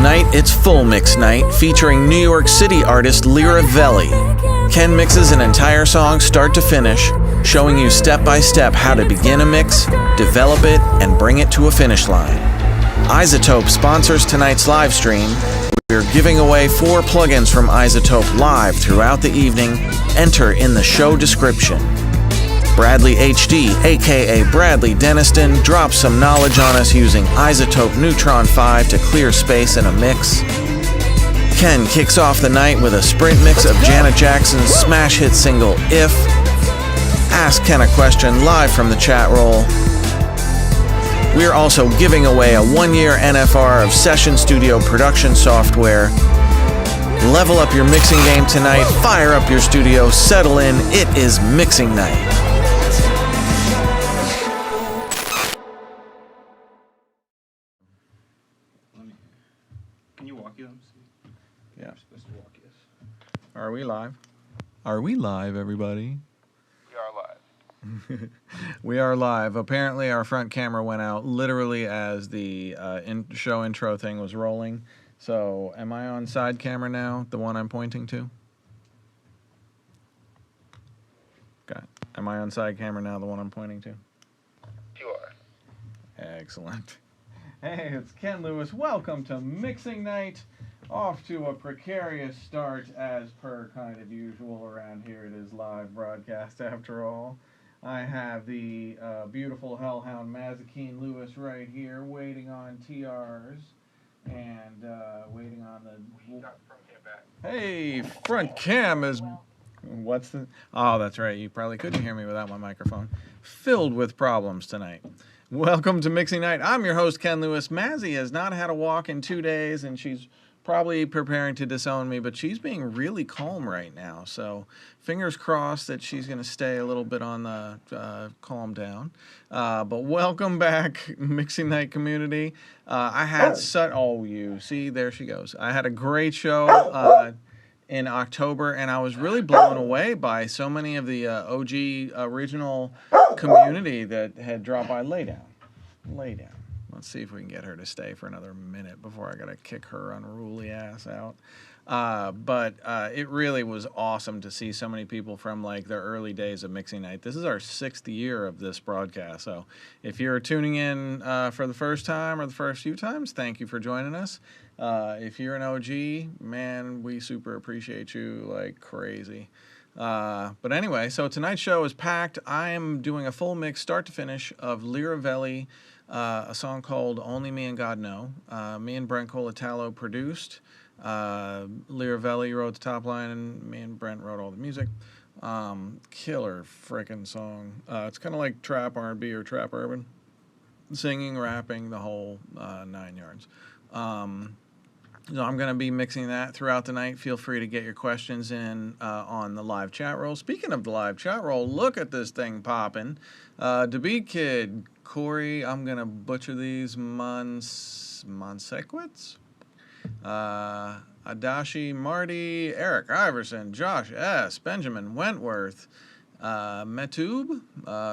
Tonight, it's Full Mix Night, featuring New York City artist Lyra Velli. Ken mixes an entire song start to finish, showing you step by step how to begin a mix, develop it, and bring it to a finish line. iZotope sponsors tonight's live stream. We're giving away 4 plugins from iZotope live throughout the evening. Enter in the show description. Bradley HD, aka Bradley Denniston, drops some knowledge on us using iZotope Neutron 5 to clear space in a mix. Ken kicks off the night with a sprint mix of Janet Jackson's smash hit single, If. Ask Ken a question live from the chat roll. We're also giving away a 1-year NFR of session studio production software. Level up your mixing game tonight, fire up your studio, settle in, it is mixing night. Yeah. Are we live? Are we live, everybody? We are live. We are live. Apparently, our front camera went out literally as the show intro thing was rolling. So, am I on side camera now, the one I'm pointing to? Okay. Am I on side camera now, the one I'm pointing to? You are. Excellent. Hey, it's Ken Lewis. Welcome to Mixing Night. Off to a precarious start, as per kind of usual around here. It is live broadcast after all. I have the beautiful Hellhound Mazikeen Lewis right here, waiting on TRs and waiting on the. We got front cam back. Hey, front cam is. What's the? Oh, that's right. You probably couldn't hear me without my microphone. Filled with problems tonight. Welcome to Mixing Night. I'm your host, Ken Lewis. Mazzy has not had a walk in 2 days, and she's probably preparing to disown me, but she's being really calm right now. So fingers crossed that she's going to stay a little bit on the calm down. But welcome back, Mixing Night community. I had you see, there she goes. I had a great show in October, and I was really blown away by so many of the OG original community that had dropped by. Lay down. Let's see if we can get her to stay for another minute before I gotta kick her unruly ass out. But it really was awesome to see so many people from like the early days of Mixing Night. This is our 6th year of this broadcast. So if you're tuning in for the first time or the first few times, thank you for joining us. If you're an OG, man, we super appreciate you like crazy. But anyway, so tonight's show is packed. I am doing a full mix start to finish of Lyra Velli, a song called Only Me and God Know. Me and Brent Colatalo produced. Lyra Velli wrote the top line, and me and Brent wrote all the music. Killer frickin' song. It's kind of like trap R&B or trap urban. Singing, rapping, the whole 9 yards. So I'm going to be mixing that throughout the night. Feel free to get your questions in on the live chat roll. Speaking of the live chat roll, look at this thing popping. DeBeat Kid, Corey, I'm going to butcher these, Monsequits? Adashi, Marty, Eric Iverson, Josh S., Benjamin Wentworth, Metube,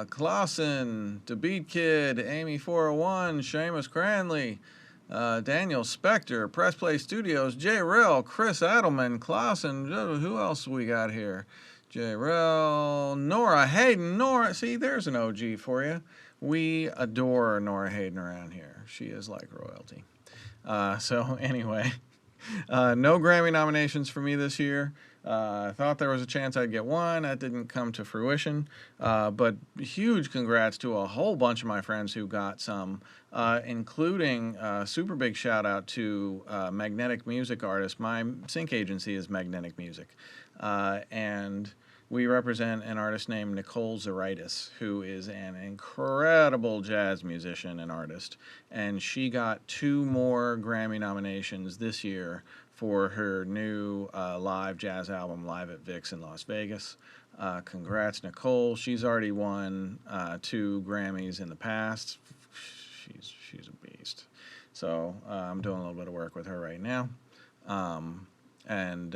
Clausen, DeBeat Kid, Amy 401, Seamus Cranley, Daniel Spector, Press Play Studios, J. Rel, Chris Adelman, Clausen, who else we got here? J. Rel, Nora Hayden. Nora, see, there's an OG for you. We adore Nora Hayden around here. She is like royalty. So anyway, no Grammy nominations for me this year. I thought there was a chance I'd get one. That didn't come to fruition. But huge congrats to a whole bunch of my friends who got some, including a super big shout out to Magnetic Music Artists. My sync agency is Magnetic Music. And we represent an artist named Nicole Zaritis, who is an incredible jazz musician and artist. And she got 2 more Grammy nominations this year for her new live jazz album, Live at Vic's in Las Vegas. Congrats, Nicole. She's already won 2 Grammys in the past. She's a beast. So I'm doing a little bit of work with her right now. And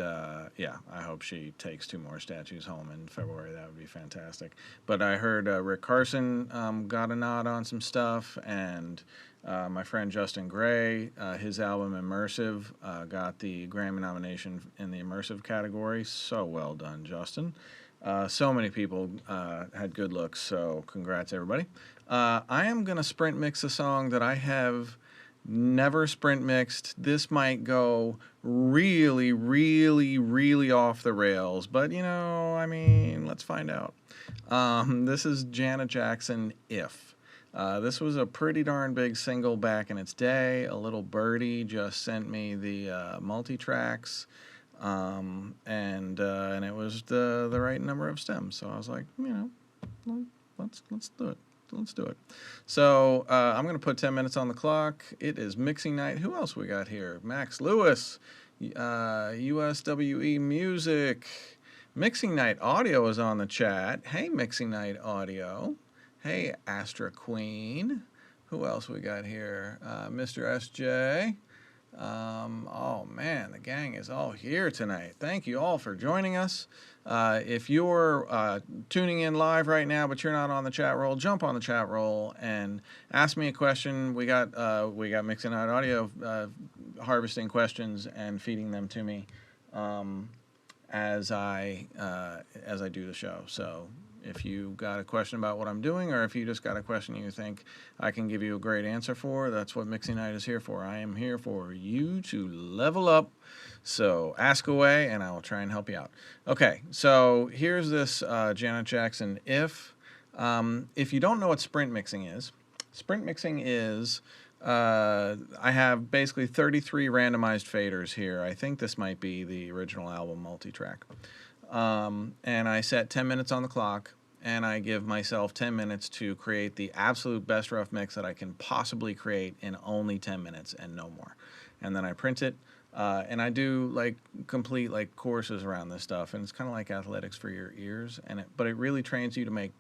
yeah, I hope she takes 2 more statues home in February. That would be fantastic. But I heard Rick Carson got a nod on some stuff, and my friend Justin Gray, his album Immersive, got the Grammy nomination in the Immersive category. So well done, Justin. So many people had good looks, so congrats, everybody. I am going to sprint mix a song that I have never sprint mixed. This might go really, really, really off the rails, but I mean, let's find out. This is Janet Jackson, If. This was a pretty darn big single back in its day. A little birdie just sent me the multi-tracks, and it was the right number of stems. So I was like, let's do it. Let's do it. So I'm going to put 10 minutes on the clock. It is mixing night. Who else we got here? Max Lewis, USWE Music. Mixing Night Audio is on the chat. Hey, Mixing Night Audio. Hey, Astra Queen. Who else we got here? Mr. SJ. Oh man, the gang is all here tonight. Thank you all for joining us. If you're tuning in live right now, but you're not on the chat roll, jump on the chat roll and ask me a question. We got Mixing Out Audio harvesting questions and feeding them to me as I do the show. So if you got a question about what I'm doing, or if you just got a question you think I can give you a great answer for, that's what Mixing Night is here for. I am here for you to level up. So ask away, and I will try and help you out. Okay, so here's this Janet Jackson, If. If you don't know what sprint mixing is I have basically 33 randomized faders here. I think this might be the original album multi-track. And I set 10 minutes on the clock, and I give myself 10 minutes to create the absolute best rough mix that I can possibly create in only 10 minutes and no more. And then I print it, and I do complete courses around this stuff, and it's kind of like athletics for your ears, but it really trains you to make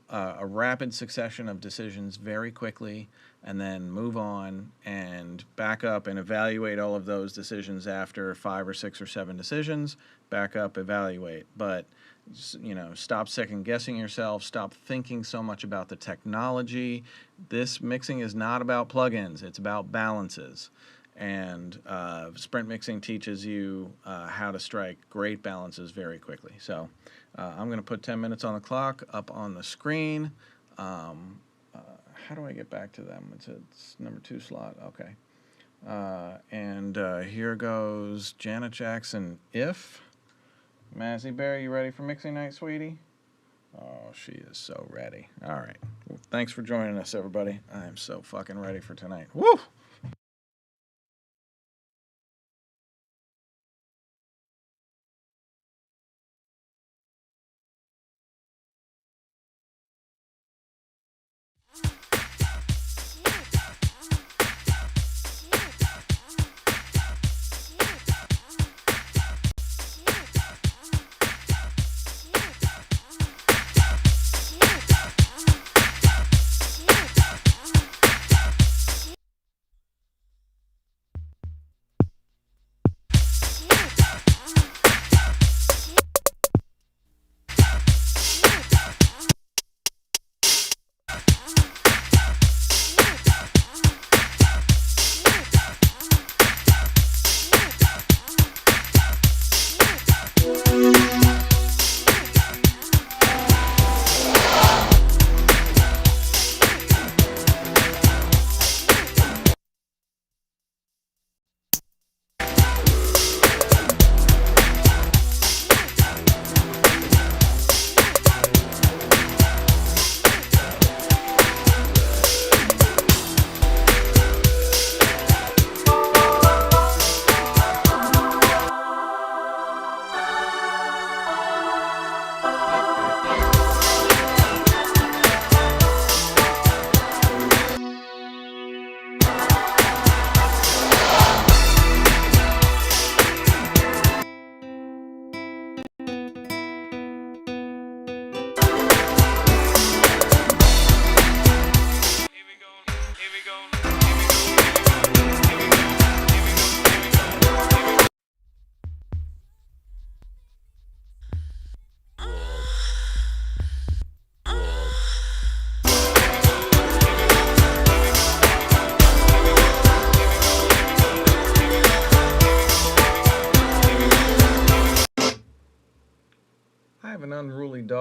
a rapid succession of decisions very quickly, and then move on and back up and evaluate all of those decisions after 5 or 6 or 7 decisions. Back up, evaluate, but stop second guessing yourself. Stop thinking so much about the technology. This mixing is not about plugins. It's about balances. And sprint mixing teaches you how to strike great balances very quickly. So I'm going to put 10 minutes on the clock up on the screen. How do I get back to them? It's number 2 slot. Okay. And here goes Janet Jackson, If. Mazzy Bear, you ready for mixing night, sweetie? Oh, she is so ready. All right. Well, thanks for joining us, everybody. I am so fucking ready for tonight. Woo!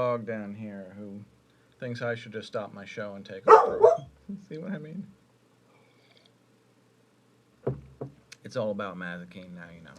dog down here who thinks I should just stop my show and take over. See what I mean? It's all about Mazikeen now, you know.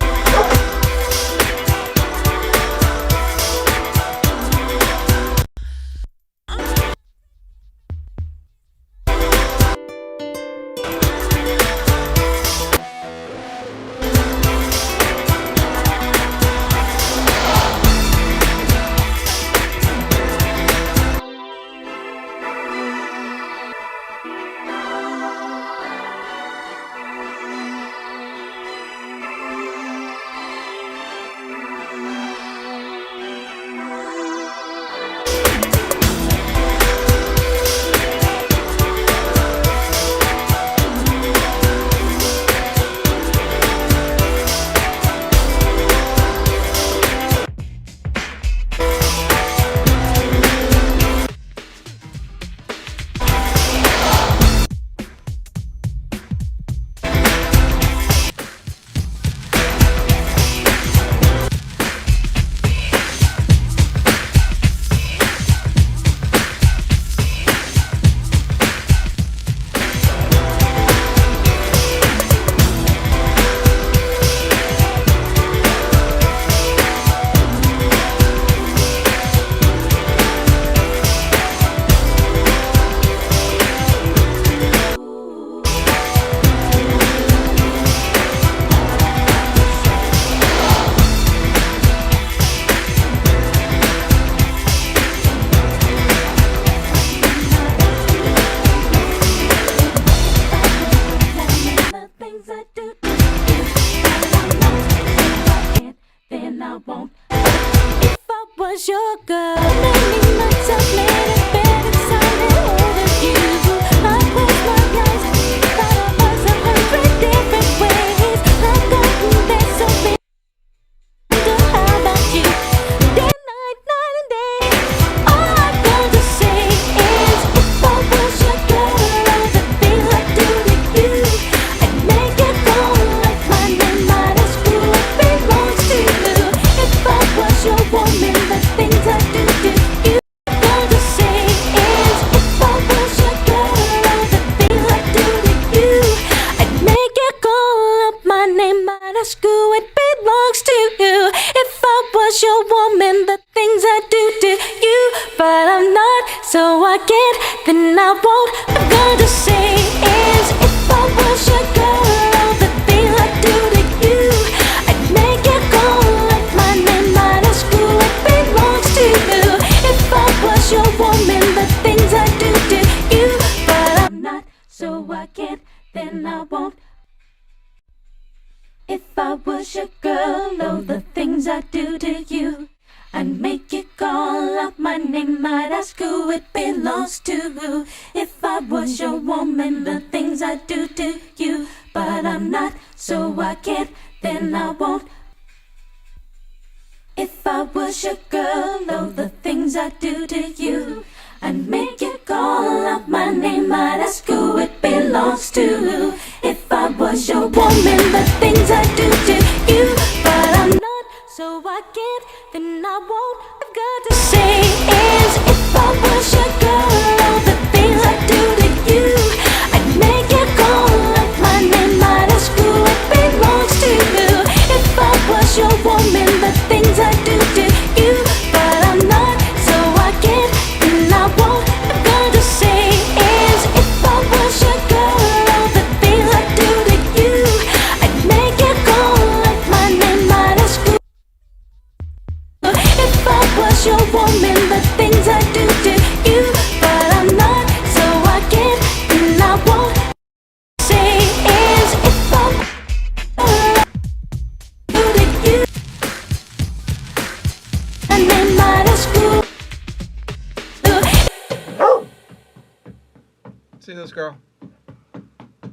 See this girl?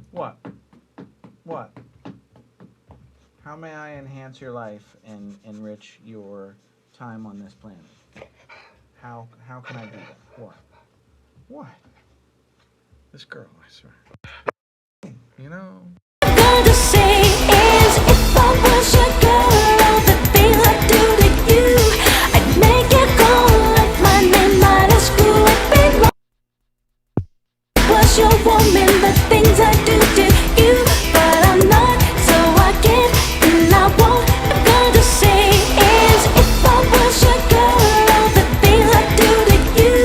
What? What? How may I enhance your life and enrich your time on this planet? How can I do that? What? What? This girl, I swear. You know? All to say is if I was your girl, all the things I do to you, I'd make you call up my name. was your woman, the things I do to you, but I'm not, so I can't and I won't. I'm gonna say is if I was your girl, all the things I do to you,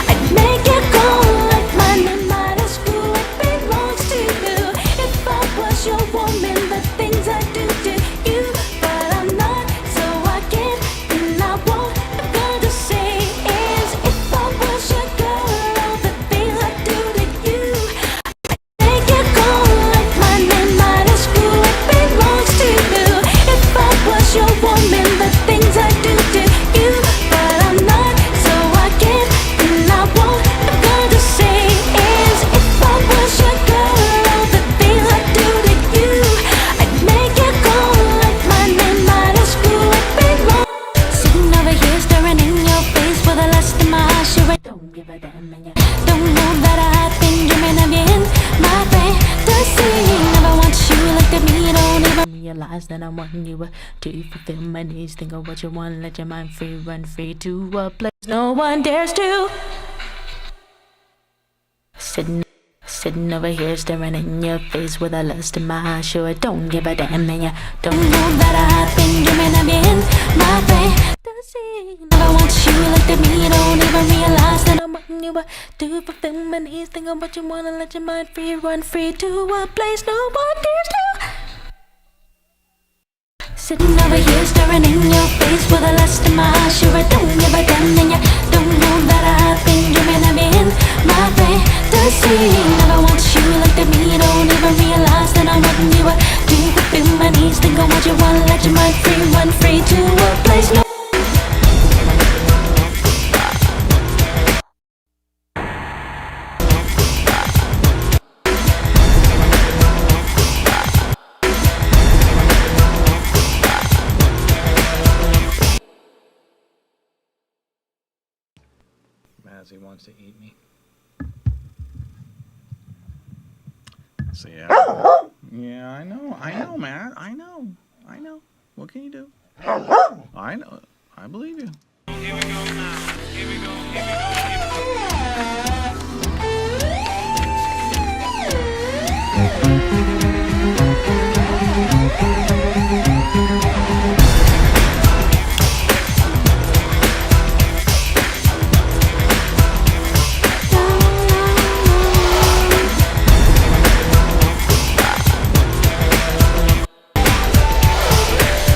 I'd make it go like mine and mine is cool. It belongs to you. If I was your woman, the things I do to you, but I'm not, so I can't and I won't. I'm gonna say is if I was your girl, all the things I do to you, make it go like mine and mine is cool. It belongs to you. If I was your woman, the things I do to you, but I'm not, so I can't and I won't. I'm gonna say is if I was your girl, all the things I do to you, I'd make it go like mine and mine is cool. It belongs. Sitting over here staring in your face with the lust in my eyes, sure I don't give a damn and you don't know that I've been dreaming of you in my fantasy. Never want you looked at me, don't even realize that I'm wanting you to fulfill my needs. Think of what you want, let your mind free, run free to a place no one dares to. Sitting over here staring in your face with a lust in my eyes, sure I don't give a damn and you don't know that I've been dreaming of you in my fantasy. Never want you looked at me, don't even realize that I'm wanting you to fulfill my needs. Think of what you want and let your mind free, run free to a place no one dares to. Sitting over here staring in your face with a lust in my eyes, sure I don't give a damn and you don't know that I've been dreaming of you in my fantasy. Never want you looked at me, don't even realize that I'm wanting you to fulfill my needs. Think of what you want, let your mind free, run free to a place no. Mazzy wants to eat me. So yeah. Yeah, I know, Matt. I know. What can you do? I know. I believe you. Here we go now. Here we go. Here we go.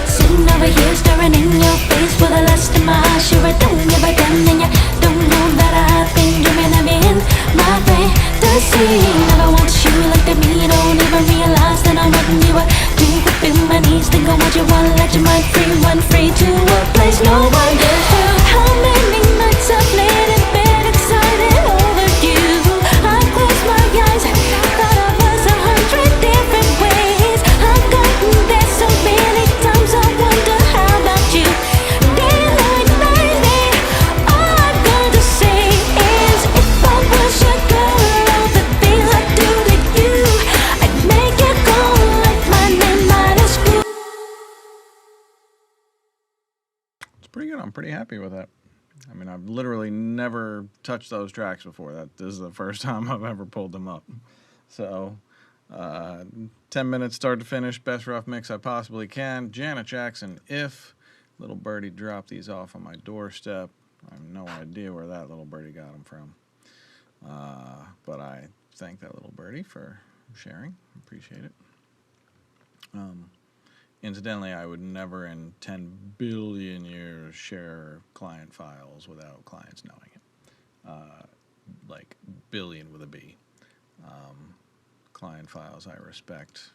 Sitting over here staring in your face with a lust in my eyes, sure I don't give a damn and you don't know that I've been dreaming of you in my fantasy. Never want you looked at me, don't even realize that I'm wanting you to fulfill my needs. Think of what you want, let your mind free, run free to a place no one dares to. How many nights I've laid in bed excited over you, I close my eyes, thought of us 100 different ways. I've gotten there so many times, I wonder how about you. Day, night, night, day. All I'm gonna say is if I was your girl, all the things I do to you, I'd make it go like mine and mine is cool. It's pretty good. I'm pretty happy with that. I mean, I've literally never touched those tracks before. This is the first time I've ever pulled them up. So, 10 minutes start to finish, best rough mix I possibly can. Janet Jackson, If. Little birdie dropped these off on my doorstep. I have no idea where that little birdie got them from. But I thank that little birdie for sharing. Appreciate it. Incidentally, I would never in 10 billion years share client files without clients knowing it. Like billion with a B. Client files I respect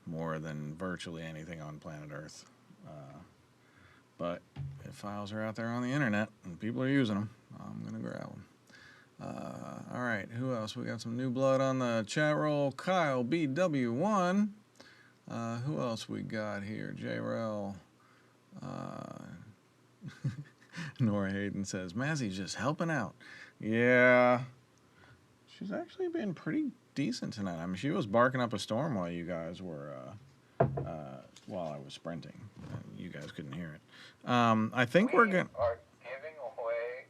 more than virtually anything on planet Earth. But if files are out there on the internet and people are using them, I'm going to grab them. All right, who else? We got some new blood on the chat roll. Kyle BW1. Who else we got here? J-Rel. Nora Hayden says, Mazzy's just helping out. Yeah. She's actually been pretty decent tonight. I mean, she was barking up a storm while you guys were, while I was sprinting. You guys couldn't hear it. I think we're going to... are giving away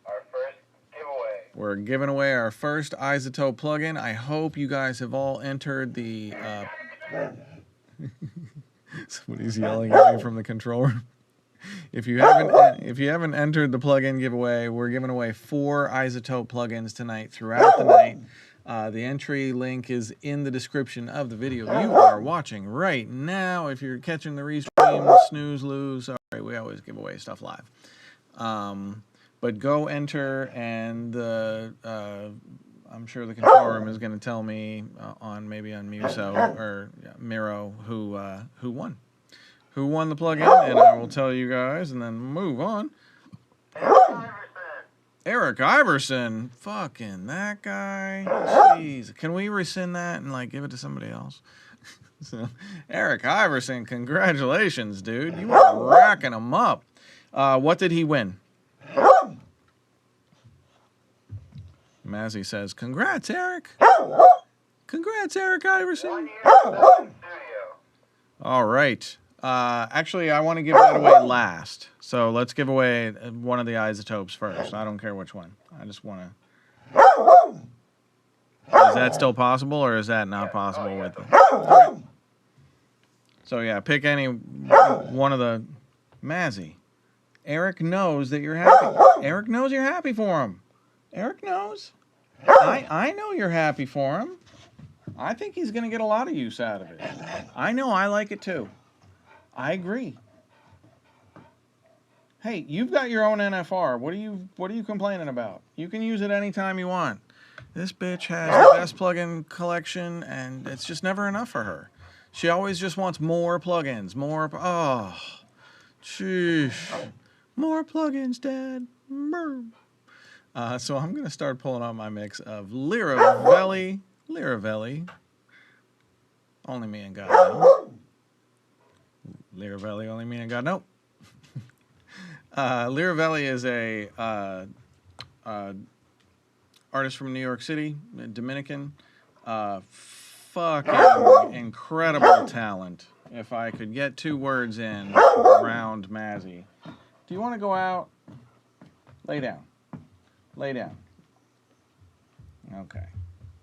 our first giveaway. We're giving away our first Isotope plugin. I hope you guys have all entered the. Somebody's yelling at me from the control room. If you haven't entered the plugin giveaway, we're giving away 4 Isotope plugins tonight throughout the night. The entry link is in the description of the video you are watching right now. If you're catching the restream, snooze, lose. Sorry, we always give away stuff live. But go enter, and I'm sure the control room is going to tell me maybe on Muso or Miro who won. Who won the plugin, and I will tell you guys, and then move on. Eric Iverson. Fucking that guy. Jeez. Can we rescind that and, like, give it to somebody else? So, Eric Iverson, congratulations, dude. You were racking them up. What did he win? Mazzy says, congrats, Eric. Congrats, Eric Iverson. All right. Actually, I want to give that away last. So let's give away one of the Isotopes first. I don't care which one. I just want to... Is that still possible, or is that not possible with it? Okay. So yeah, pick any one of the... Mazzy. Eric knows that you're happy. Eric knows you're happy for him. Eric knows. I know you're happy for him. I think he's going to get a lot of use out of it. I know I like it too. I agree. Hey, you've got your own NFR. What are you complaining about? You can use it anytime you want. This bitch has the best plugin collection, and it's just never enough for her. She always just wants more plugins, more. Oh, sheesh. More plugins, Dad. So I'm gonna start pulling out my mix of Liravelli. Only me and God know. Liravelli, only me and God know. Liravelli is a artist from New York City, Dominican. Fucking incredible talent. If I could get 2 words in around Mazzy. Do you want to go out? Lay down. Lay down. Okay.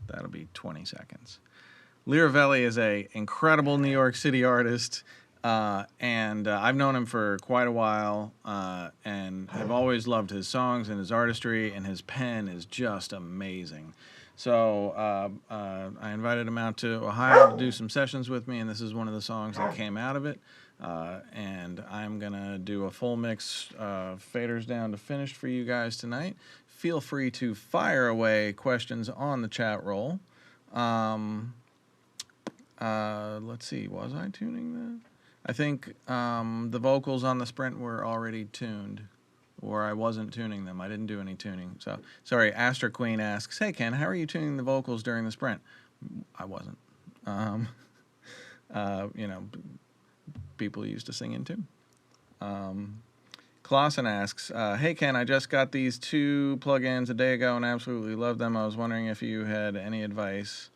That'll be 20 seconds. Liravelli is a incredible New York City artist. And I've known him for quite a while, and have always loved his songs and his artistry, and his pen is just amazing. So I invited him out to Ohio to do some sessions with me, and this is one of the songs that came out of it. And I'm going to do a full mix, faders down to finished for you guys tonight. Feel free to fire away questions on the chat roll. Let's see, was I tuning that? I think the vocals on the sprint were already tuned, or I wasn't tuning them. I didn't do any tuning. So, sorry, Astra Queen asks, hey, Ken, how are you tuning the vocals during the sprint? I wasn't. You know, people used to sing in tune. Clausen asks, hey, Ken, I just got these 2 plugins a day ago and absolutely love them. I was wondering if you had any advice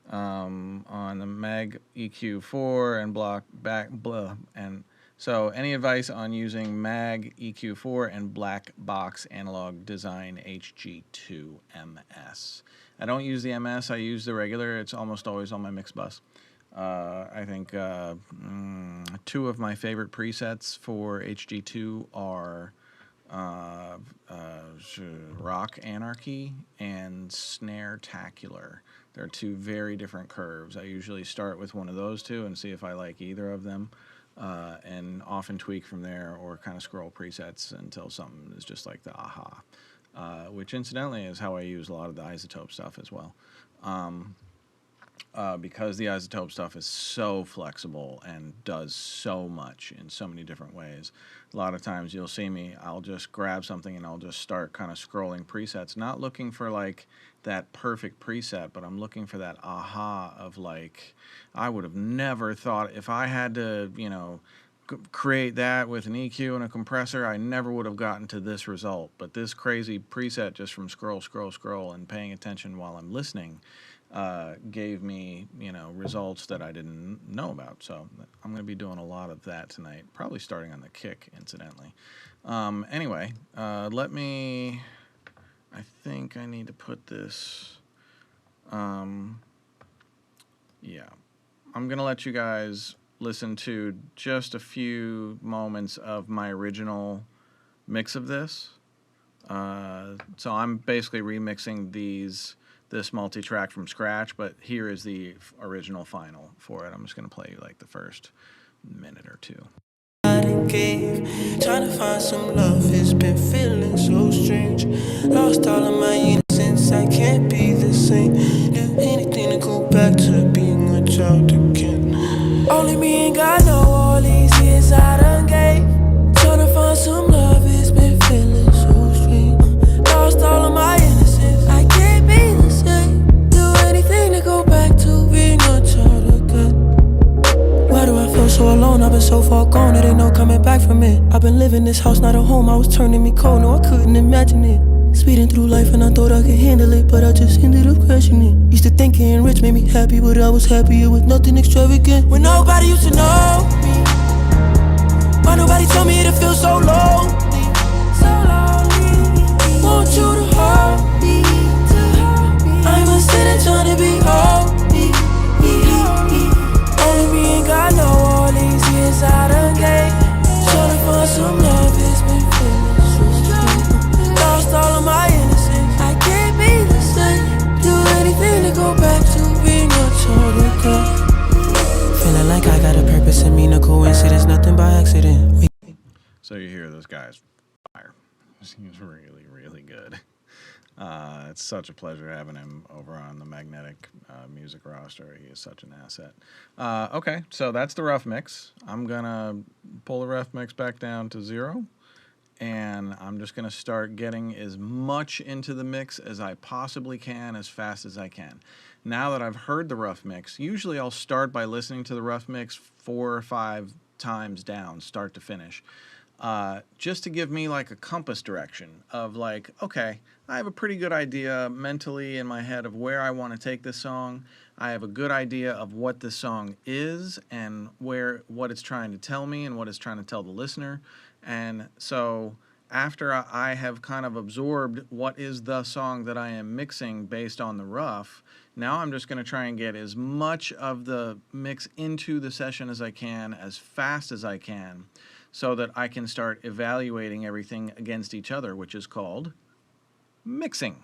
on the Mag EQ4 and so any advice on using Mag EQ4 and Black Box Analog Design HG2 MS. I don't use the MS, I use the regular. It's almost always on my mix bus. I think 2 of my favorite presets for HG2 are Rock Anarchy and Snare-tacular. They're 2 very different curves. I usually start with one of those 2 and see if I like either of them, and often tweak from there, or kind of scroll presets until something is just like the aha, which incidentally is how I use a lot of the Isotope stuff as well. Because the Isotope stuff is so flexible and does so much in so many different ways. A lot of times you'll see me, I'll just grab something and I'll just start kind of scrolling presets, not looking for like that perfect preset, but I'm looking for that aha of like, I would have never thought, if I had to, you know, create that with an EQ and a compressor, I never would have gotten to this result. But this crazy preset just from scroll and paying attention while I'm listening gave me, you know, results that I didn't know about. So I'm going to be doing a lot of that tonight, probably starting on the kick, incidentally. Anyway, let me I think I need to put this, yeah. I'm going to let you guys listen to just a few moments of my original mix of this. So I'm basically remixing this multi-track from scratch, but here is the original final for it. I'm just going to play you like the first minute or two. Trying to find some love, it's been feeling so strange. Lost all of my innocence, I can't be the same. Do anything to go back to being a child again. Only me and God know all these years I done gave. Trying to find some love, it's been feeling so strange. Lost all of my innocence, I can't be the same. Do anything to go back to being a child again. Why do I feel so alone? I've been so far gone, there ain't no coming back from it. I've been living this house, not a home, I was turning me cold, no I couldn't imagine it. Speeding through life and I thought I could handle it, but I just ended up crashing it. Used to think getting rich made me happy, but I was happier with nothing extravagant. When nobody used to know me, why nobody told me to feel so lonely, so lonely. Want you to hold me, I'm a sinner trying to be holy. Only me and God know all these years I done gave. Trying to find some love, it's been feeling so strange. Lost all of my innocence, I can't be the same. Do anything to go back to being a child again. Feeling like I got a purpose and mean a coincidence, nothing by accident. So you hear this guy's fire. He's really, really good. It's such a pleasure having him over on the Magnetic music roster. He is such an asset. Okay, so that's the rough mix. I'm going to pull the rough mix back down to 0, and I'm just going to start getting as much into the mix as I possibly can, as fast as I can. Now that I've heard the rough mix, usually I'll start by listening to the rough mix 4 or 5 times down, start to finish. Just to give me like a compass direction of like, okay, I have a pretty good idea mentally in my head of where I want to take this song. I have a good idea of what this song is and what it's trying to tell me and what it's trying to tell the listener. And so after I have kind of absorbed what is the song that I am mixing based on the rough, now I'm just going to try and get as much of the mix into the session as I can, as fast as I can, so that I can start evaluating everything against each other, which is called mixing.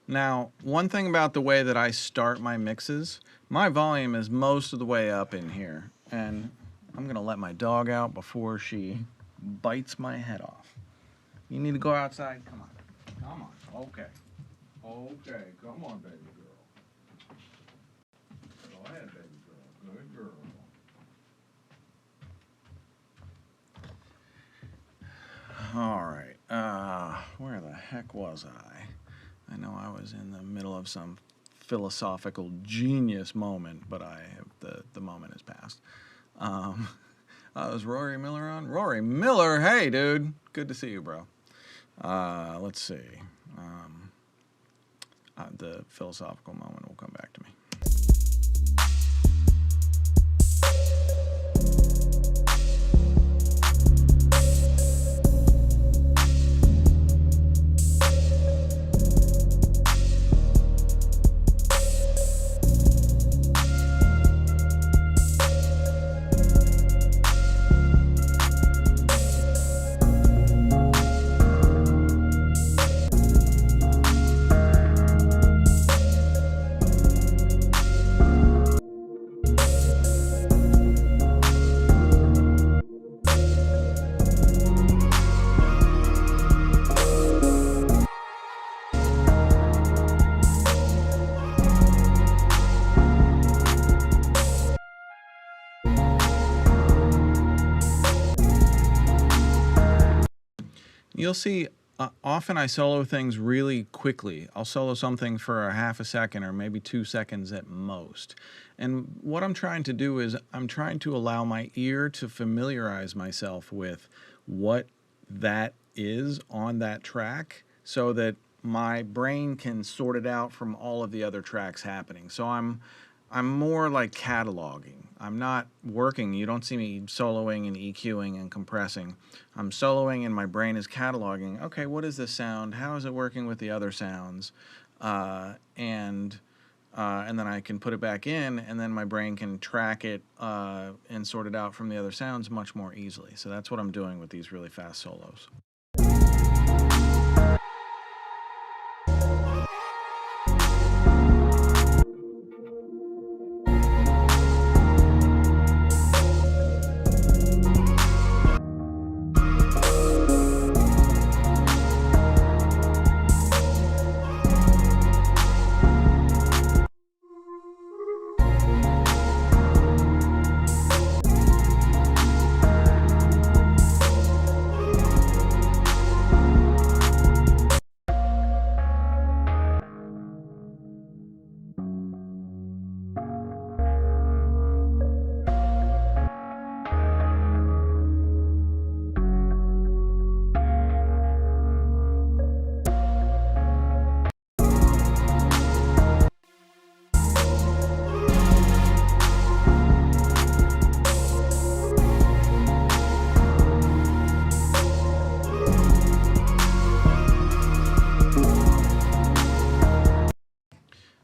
Now, one thing about the way that I start my mixes, my volume is most of the way up in here, and I'm going to let my dog out before she bites my head off. You need to go outside? Come on. Come on. Okay. Okay. Come on, baby girl. Go ahead, baby girl. Good girl. All right. Where the heck was I know I was in the middle of some philosophical genius moment, but the moment has passed. Is Rory Miller on? Rory Miller, hey, dude. Good to see you, bro. Let's see. The philosophical moment will come back to me. You'll see, often I solo things really quickly. I'll solo something for a half a second or maybe 2 seconds at most. And what I'm trying to do is I'm trying to allow my ear to familiarize myself with what that is on that track so that my brain can sort it out from all of the other tracks happening. So I'm more like cataloging. I'm not working. You don't see me soloing and EQing and compressing. I'm soloing and my brain is cataloging. Okay, what is this sound? How is it working with the other sounds? And then I can put it back in, and then my brain can track it and sort it out from the other sounds much more easily. So that's what I'm doing with these really fast solos.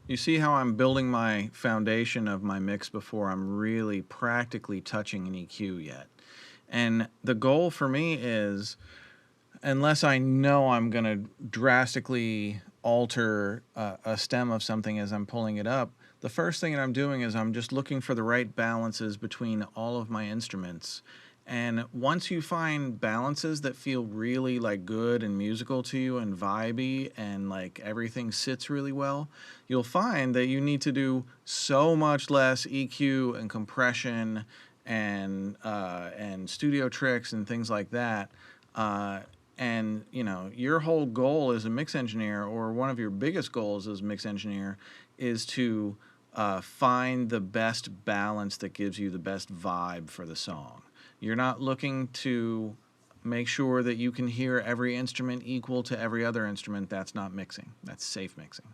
You see how I'm building my foundation of my mix before I'm really practically touching an EQ yet. And the goal for me is, unless I know I'm going to drastically alter a stem of something as I'm pulling it up, the first thing that I'm doing is I'm just looking for the right balances between all of my instruments. And once you find balances that feel really like good and musical to you and vibey and like everything sits really well, you'll find that you need to do so much less EQ and compression and studio tricks and things like that. And you know, your whole goal as a mix engineer, or one of your biggest goals as a mix engineer, is to find the best balance that gives you the best vibe for the song. You're not looking to make sure that you can hear every instrument equal to every other instrument. That's not mixing. That's safe mixing.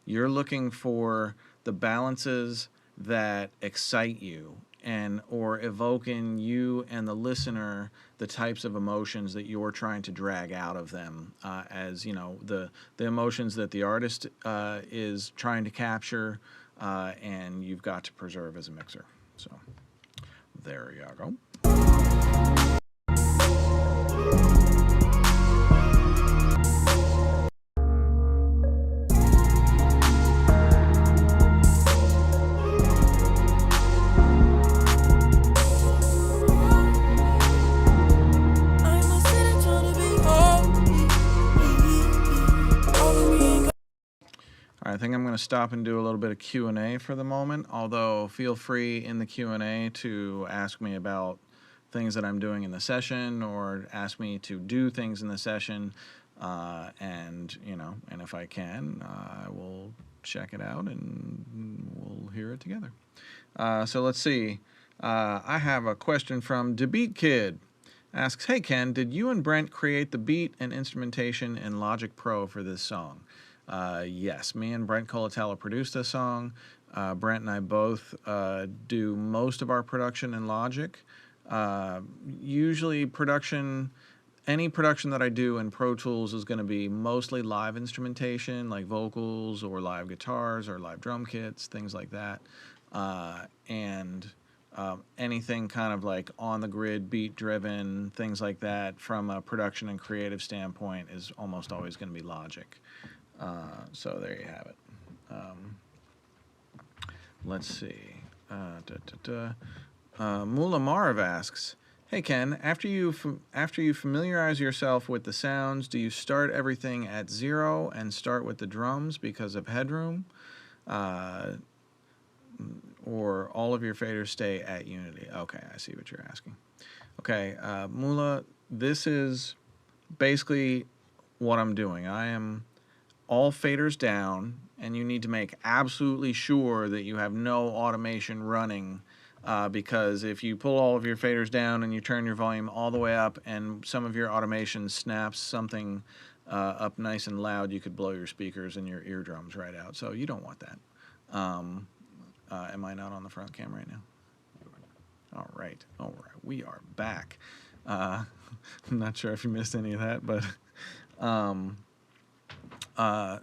You're looking for the balances that excite you and or evoke in you and the listener the types of emotions that you're trying to drag out of them, as you know, the emotions that the artist is trying to capture, and you've got to preserve as a mixer. So there you go. I think I'm going to stop and do a little bit of Q&A for the moment, although feel free in the Q&A to ask me about things that I'm doing in the session or ask me to do things in the session, and you know, and if I can, I will check it out and we'll hear it together. So let's see. I have a question from DeBeat Kid. Asks, hey Ken, did you and Brent create the beat and instrumentation in Logic Pro for this song? Yes, me and Brent Colatello produced this song. Brent and I both do most of our production in Logic. Usually any production that I do in Pro Tools is going to be mostly live instrumentation, like vocals or live guitars or live drum kits, things like that. Anything kind of like on the grid, beat driven, things like that from a production and creative standpoint is almost always going to be Logic. So there you have it. Let's see. Mula Marv asks, hey Ken, after you familiarize yourself with the sounds, do you start everything at 0 and start with the drums because of headroom? Or all of your faders stay at unity? Okay, I see what you're asking. Okay, Mula, this is basically what I'm doing. I am all faders down, and you need to make absolutely sure that you have no automation running, because if you pull all of your faders down and you turn your volume all the way up and some of your automation snaps something up nice and loud, you could blow your speakers and your eardrums right out. So you don't want that. Am I not on the front cam right now? All right, we are back. I'm not sure if you missed any of that, but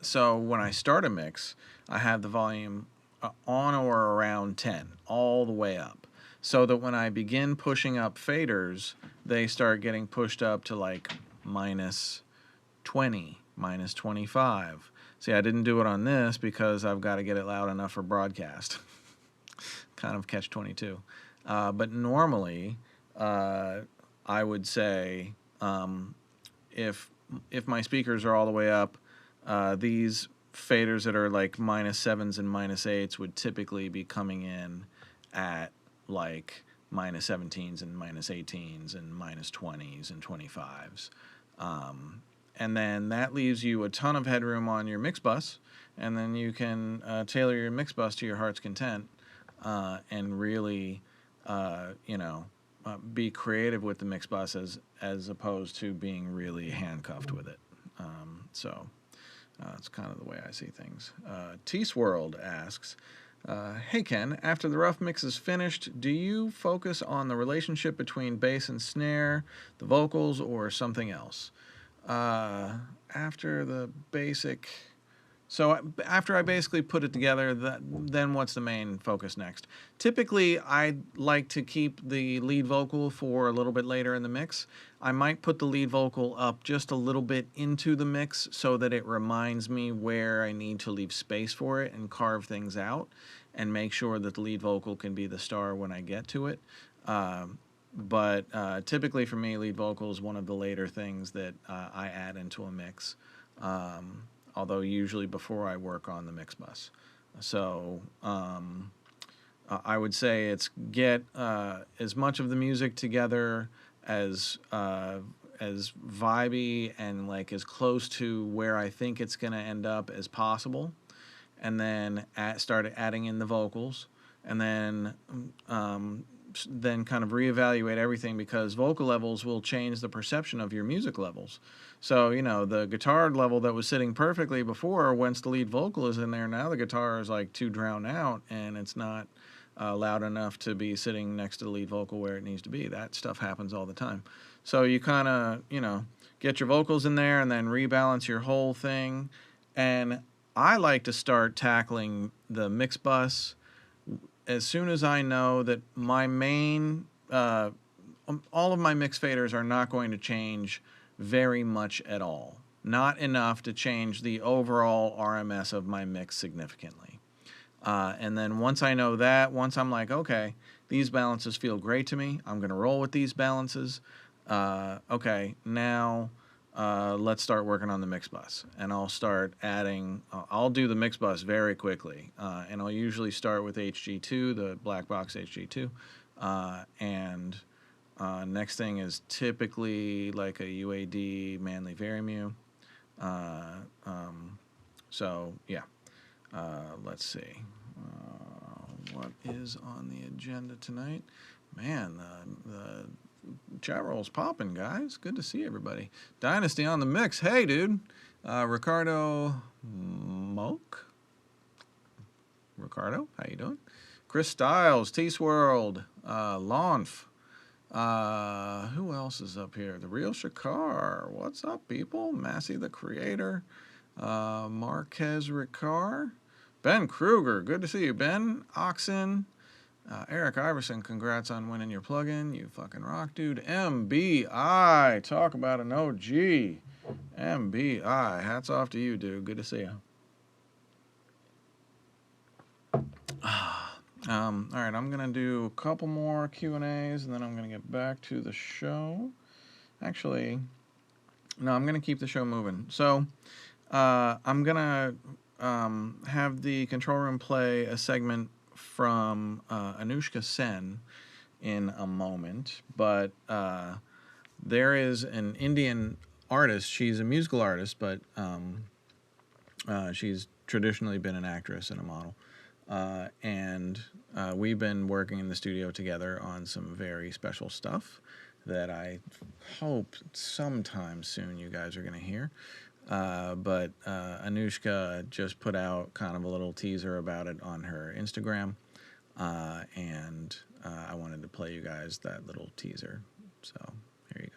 so when I start a mix, I have the volume on or around 10, all the way up, so that when I begin pushing up faders, they start getting pushed up to like minus 20, minus 25. See, I didn't do it on this because I've got to get it loud enough for broadcast. Kind of catch 22. But normally, I would say if my speakers are all the way up, these faders that are like minus 7s and minus 8s would typically be coming in at like minus 17s and minus 18s and minus 20s and 25s. And then that leaves you a ton of headroom on your mix bus, and then you can tailor your mix bus to your heart's content, and really, be creative with the mix bus as opposed to being really handcuffed with it. So that's kind of the way I see things. T-Swirled asks, hey Ken, after the rough mix is finished, do you focus on the relationship between bass and snare, the vocals, or something else? After the basic... So after I basically put it together, then what's the main focus next? Typically, I like to keep the lead vocal for a little bit later in the mix. I might put the lead vocal up just a little bit into the mix so that it reminds me where I need to leave space for it and carve things out and make sure that the lead vocal can be the star when I get to it. But typically for me, lead vocal is one of the later things that I add into a mix. Although usually before I work on the mix bus. So I would say it's get as much of the music together as vibey and like as close to where I think it's going to end up as possible, and then start adding in the vocals, and then kind of reevaluate everything, because vocal levels will change the perception of your music levels. So, the guitar level that was sitting perfectly before, once the lead vocal is in there, now the guitar is like too drowned out and it's not loud enough to be sitting next to the lead vocal where it needs to be. That stuff happens all the time. So you kind of, get your vocals in there and then rebalance your whole thing. And I like to start tackling the mix bus as soon as I know that my main, all of my mix faders are not going to change very much at all. Not enough to change the overall RMS of my mix significantly. And then once I know that, once I'm like, okay, these balances feel great to me, I'm going to roll with these balances. Okay, now let's start working on the mix bus. And I'll start adding, I'll do the mix bus very quickly. And I'll usually start with HG2, the black box HG2. Next thing is typically like a UAD Manley Varimu. So yeah, let's see. What is on the agenda tonight? Man, the chat roll's popping, guys. Good to see everybody. Dynasty on the mix. Hey, dude. Ricardo Moke. Ricardo, how you doing? Chris Styles, T-Swirled, Launf. Who else is up here? The Real Shakar. What's up, people? Massey the Creator. Marquez Ricard. Ben Kruger. Good to see you, Ben. Oxen. Eric Iverson, congrats on winning your plugin. You fucking rock, dude. MBI. Talk about an OG. MBI. Hats off to you, dude. Good to see you. All right, I'm going to do a couple more Q&As, and then I'm going to get back to the show. Actually, no, I'm going to keep the show moving. So I'm going to have the control room play a segment from Anushka Sen in a moment, but there is an Indian artist. She's a musical artist, but she's traditionally been an actress and a model. And we've been working in the studio together on some very special stuff that I hope sometime soon you guys are going to hear. But Anushka just put out kind of a little teaser about it on her Instagram. And I wanted to play you guys that little teaser. So here you go.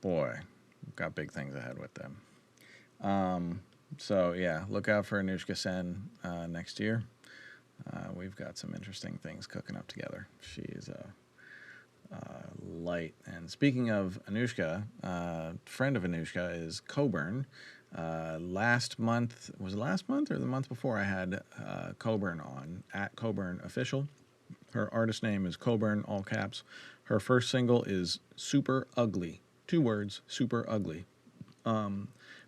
Boy, got big things ahead with them. So yeah, look out for Anushka Sen next year. We've got some interesting things cooking up together. She is a light. And speaking of Anushka, friend of Anushka is Coburn. Last month, was it last month or the month before, I had Coburn on, at Coburn Official. Her artist name is Coburn, all caps. Her first single is Super Ugly. 2 words, Super Ugly.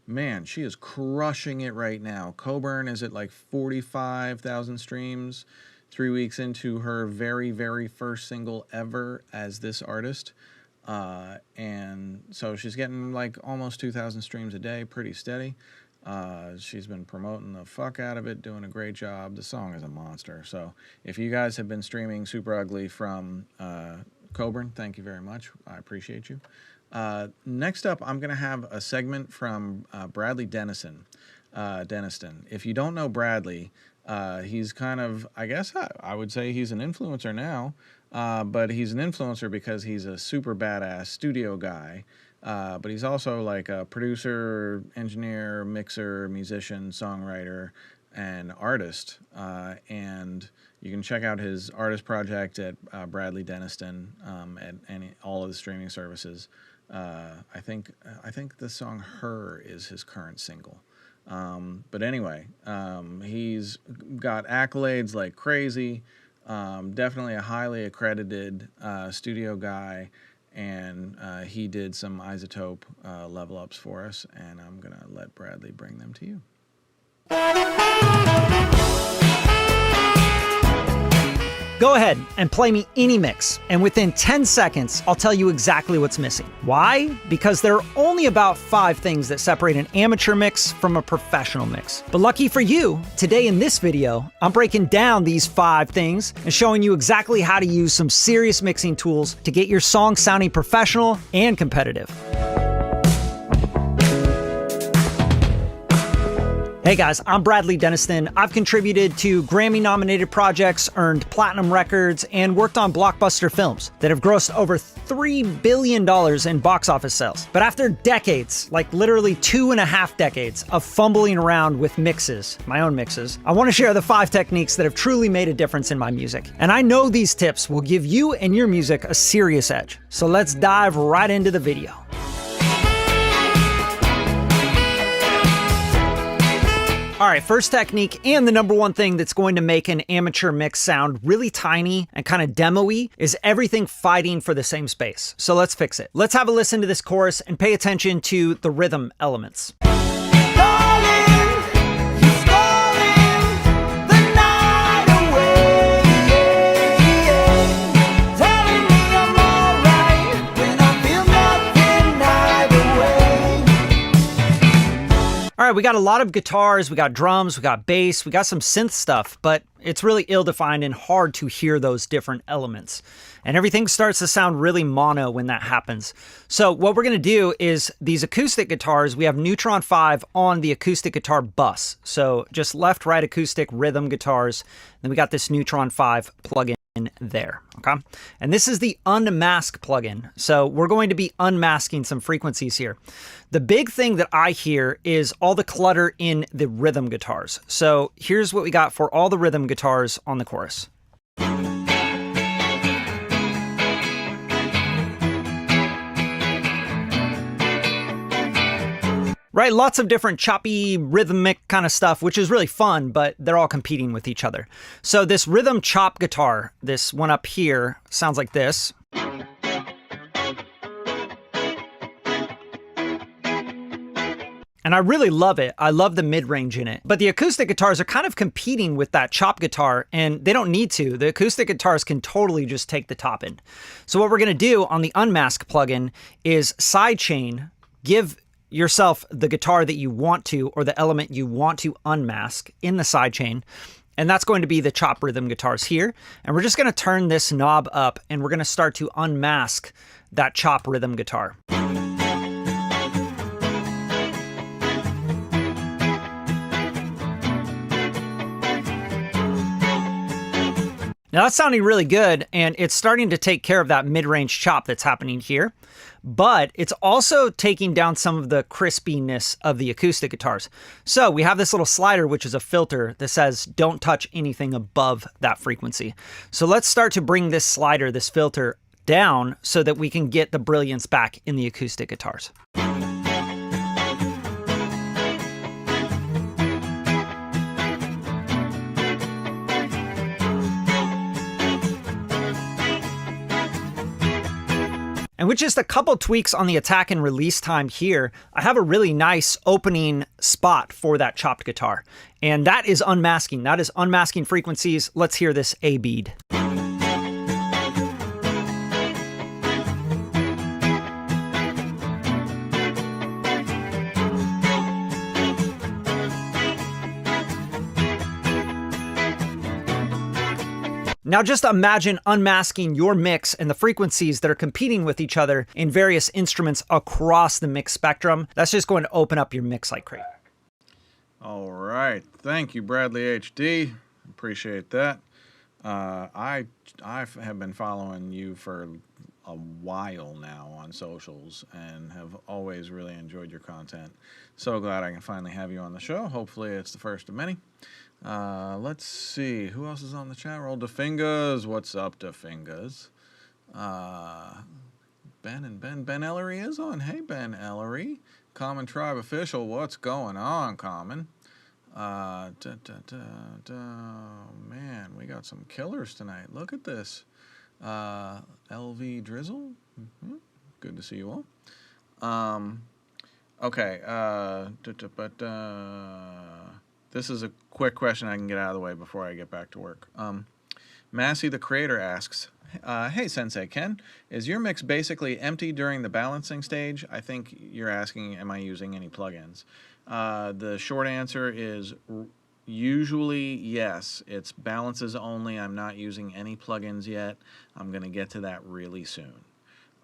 Man, she is crushing it right now. Coburn is at like 45,000 streams 3 weeks into her very, very first single ever as this artist. And so she's getting like almost 2,000 streams a day, pretty steady. She's been promoting the fuck out of it, doing a great job. The song is a monster. So if you guys have been streaming Super Ugly from Coburn, thank you very much. I appreciate you. Next up, I'm going to have a segment from Bradley Denniston. If you don't know Bradley, he's kind of, I guess I would say he's an influencer now, but he's an influencer because he's a super badass studio guy. But he's also like a producer, engineer, mixer, musician, songwriter, and artist. And you can check out his artist project at Bradley Denniston at all of the streaming services. I think the song "Her" is his current single. But anyway, he's got accolades like crazy. Definitely a highly accredited studio guy, and he did some Isotope level ups for us, and I'm gonna let Bradley bring them to you. Go ahead and play me any mix, and within 10 seconds, I'll tell you exactly what's missing. Why? Because there are only about 5 things that separate an amateur mix from a professional mix. But lucky for you, today in this video, I'm breaking down these 5 things and showing you exactly how to use some serious mixing tools to get your song sounding professional and competitive. Hey guys, I'm Bradley Denniston. I've contributed to Grammy-nominated projects, earned platinum records, and worked on blockbuster films that have grossed over $3 billion in box office sales. But after decades, like literally 2.5 decades of fumbling around with mixes, my own mixes, I want to share the 5 techniques that have truly made a difference in my music. And I know these tips will give you and your music a serious edge. So let's dive right into the video. All right, first technique, and the number one thing that's going to make an amateur mix sound really tiny and kind of demo-y is everything fighting for the same space. So let's fix it. Let's have a listen to this chorus and pay attention to the rhythm elements. All right, we got a lot of guitars, we got drums, we got bass, we got some synth stuff, but it's really ill-defined and hard to hear those different elements. And everything starts to sound really mono when that happens. So what we're gonna do is these acoustic guitars, we have Neutron 5 on the acoustic guitar bus. So just left, right acoustic rhythm guitars. Then we got this Neutron 5 plugin there, okay? And this is the unmask plugin. So we're going to be unmasking some frequencies here. The big thing that I hear is all the clutter in the rhythm guitars. So here's what we got for all the rhythm guitars on the chorus. right? Lots of different choppy, rhythmic kind of stuff, which is really fun, but they're all competing with each other. So this rhythm chop guitar, this one up here, sounds like this. And I really love it. I love the mid-range in it. But the acoustic guitars are kind of competing with that chop guitar, and they don't need to. The acoustic guitars can totally just take the top end. So what we're gonna do on the Unmask plugin is sidechain, give yourself the guitar that you want to, or the element you want to unmask in the sidechain. And that's going to be the chop rhythm guitars here. And we're just gonna turn this knob up, and we're gonna start to unmask that chop rhythm guitar. Now that's sounding really good, and it's starting to take care of that mid-range chop that's happening here, but it's also taking down some of the crispiness of the acoustic guitars. So we have this little slider, which is a filter that says don't touch anything above that frequency. So let's start to bring this slider, this filter, down so that we can get the brilliance back in the acoustic guitars. And with just a couple tweaks on the attack and release time here, I have a really nice opening spot for that chopped guitar. And that is unmasking. That is unmasking frequencies. Let's hear this A bead. Now just imagine unmasking your mix and the frequencies that are competing with each other in various instruments across the mix spectrum. That's just going to open up your mix like crazy. All right. Thank you, Bradley HD. Appreciate that. I have been following you for a while now on socials and have always really enjoyed your content. So glad I can finally have you on the show. Hopefully it's the first of many. Let's see. Who else is on the chat roll? DeFingers. What's up, DeFingers? Ben Ellery is on. Hey, Ben Ellery. Common Tribe Official. What's going on, Common? Man, we got some killers tonight. Look at this. LV Drizzle. Good to see you all. Okay. This is a quick question I can get out of the way before I get back to work. Massey the Creator asks, hey Sensei Ken, is your mix basically empty during the balancing stage? I think you're asking, am I using any plugins? The short answer is usually yes. It's balances only. I'm not using any plugins yet. I'm going to get to that really soon.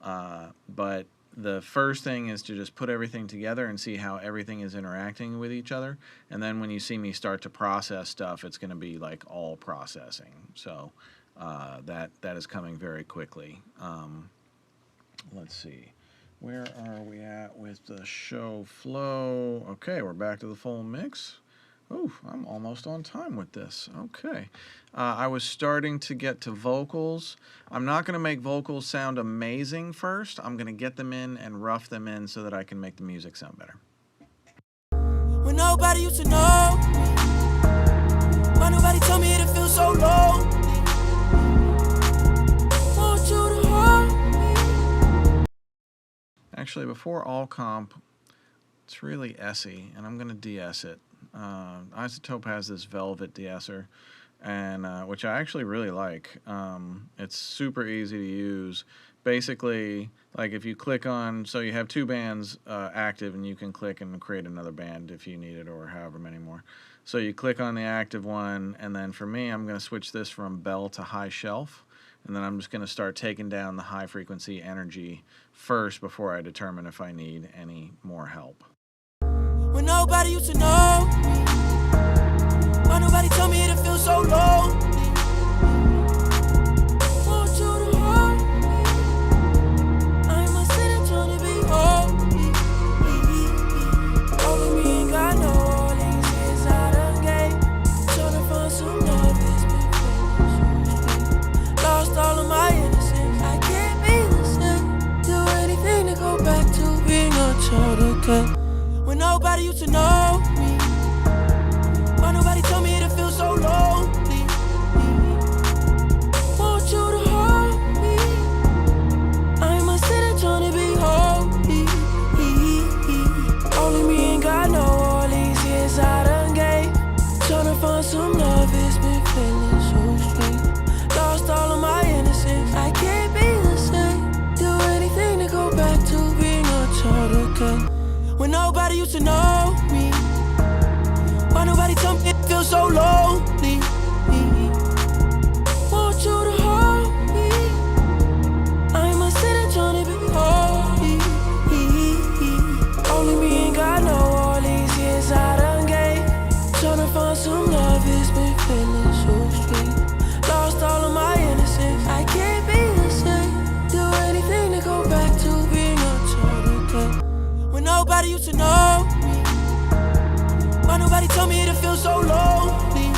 But the first thing is to just put everything together and see how everything is interacting with each other. And then when you see me start to process stuff, it's going to be like all processing. So that is coming very quickly. Let's see. Where are we at with the show flow? Okay, we're back to the full mix. Oh, I'm almost on time with this. Okay. I was starting to get to vocals. I'm not going to make vocals sound amazing first. I'm going to get them in and rough them in so that I can make the music sound better. When nobody used to know, why nobody told me it feels so low. Want you to hold me. Actually, before all comp, it's really S-y, and I'm going to de-ess it. Isotope has this velvet de-esser, and which I actually really like. It's super easy to use. Basically, like if you click on, so you have two bands active, and you can click and create another band if you need it, or however many more. So you click on the active one, and then for me, I'm going to switch this from bell to high shelf, and then I'm just going to start taking down the high frequency energy first before I determine if I need any more help. When nobody used to know, why nobody told me it feels so low. Want you to hold me. I'm a sinner trying to be holy. Over me ain't got no warnings, it's out of game. Trying to find some love, it's been feeling so. Lost all of my innocence, I can't be the same. Do anything to go back to being a child again. When nobody to know me? Why nobody tell me it feels so lonely? Want you to hold me. I'm a sinner trying to be holy. Only me and God know all these years I done gave. Trying to find some love, it's been feeling so strange. Lost all of my innocence, I can't be the same. Do anything to go back to being a child again. When nobody used to know me. Why nobody told me to feel so lonely?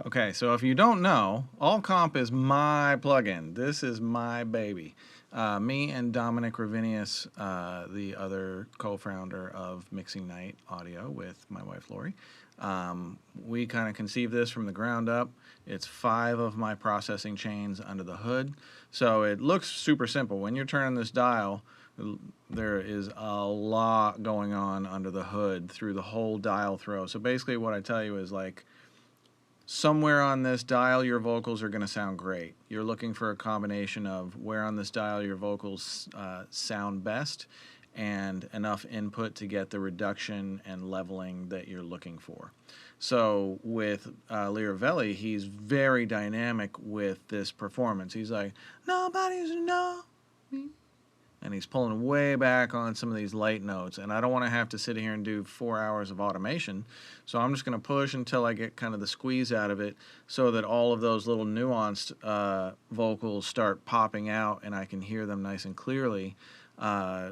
Okay, so if you don't know, All Comp is my plugin. This is my baby. Me and Dominic Ravinius, the other co-founder of Mixing Night Audio with my wife Lori, we kind of conceived this from the ground up. It's 5 of my processing chains under the hood. So it looks super simple. When you're turning this dial, there is a lot going on under the hood through the whole dial throw. So basically what I tell you is like, somewhere on this dial your vocals are going to sound great. You're looking for a combination of where on this dial your vocals sound best and enough input to get the reduction and leveling that you're looking for. So with Liravelli, he's very dynamic with this performance. He's like, nobody's know me. And he's pulling way back on some of these light notes, and I don't want to have to sit here and do 4 hours of automation, so I'm just going to push until I get kind of the squeeze out of it so that all of those little nuanced vocals start popping out and I can hear them nice and clearly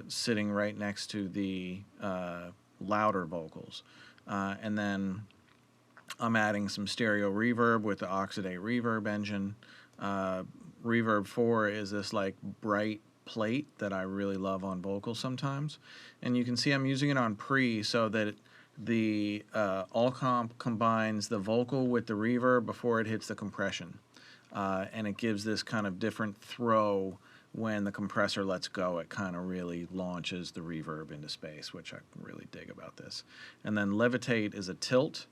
sitting right next to the louder vocals. And then I'm adding some stereo reverb with the Oxidate Reverb engine. Reverb 4 is this like bright plate that I really love on vocals sometimes, and you can see I'm using it on pre so that the All Comp combines the vocal with the reverb before it hits the compression, and it gives this kind of different throw when the compressor lets go. It kind of really launches the reverb into space, which I really dig about this. And then Levitate is a tilt.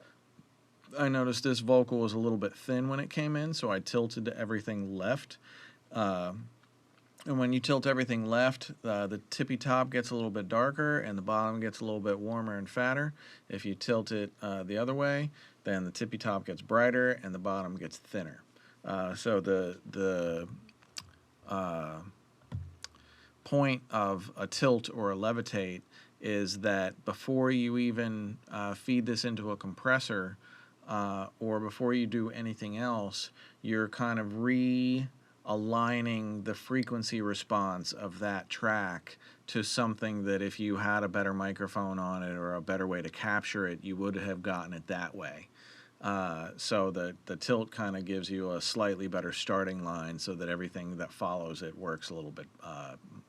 I noticed this vocal was a little bit thin when it came in, so I tilted everything left. And when you tilt everything left, the tippy top gets a little bit darker and the bottom gets a little bit warmer and fatter. If you tilt it the other way, then the tippy top gets brighter and the bottom gets thinner. So the point of a tilt or a levitate is that before you even feed this into a compressor or before you do anything else, you're kind of aligning the frequency response of that track to something that if you had a better microphone on it or a better way to capture it, you would have gotten it that way. So the tilt kind of gives you a slightly better starting line so that everything that follows it works a little bit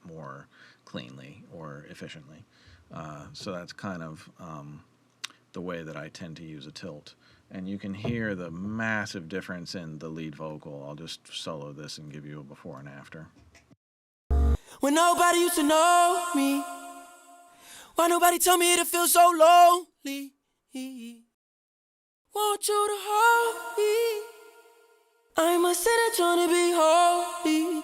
more cleanly or efficiently. So that's kind of the way that I tend to use a tilt. And you can hear the massive difference in the lead vocal. I'll just solo this and give you a before and after. When nobody used to know me, why nobody tell me to feel so lonely? Want you to hold me. I'm a sinner trying to be holy.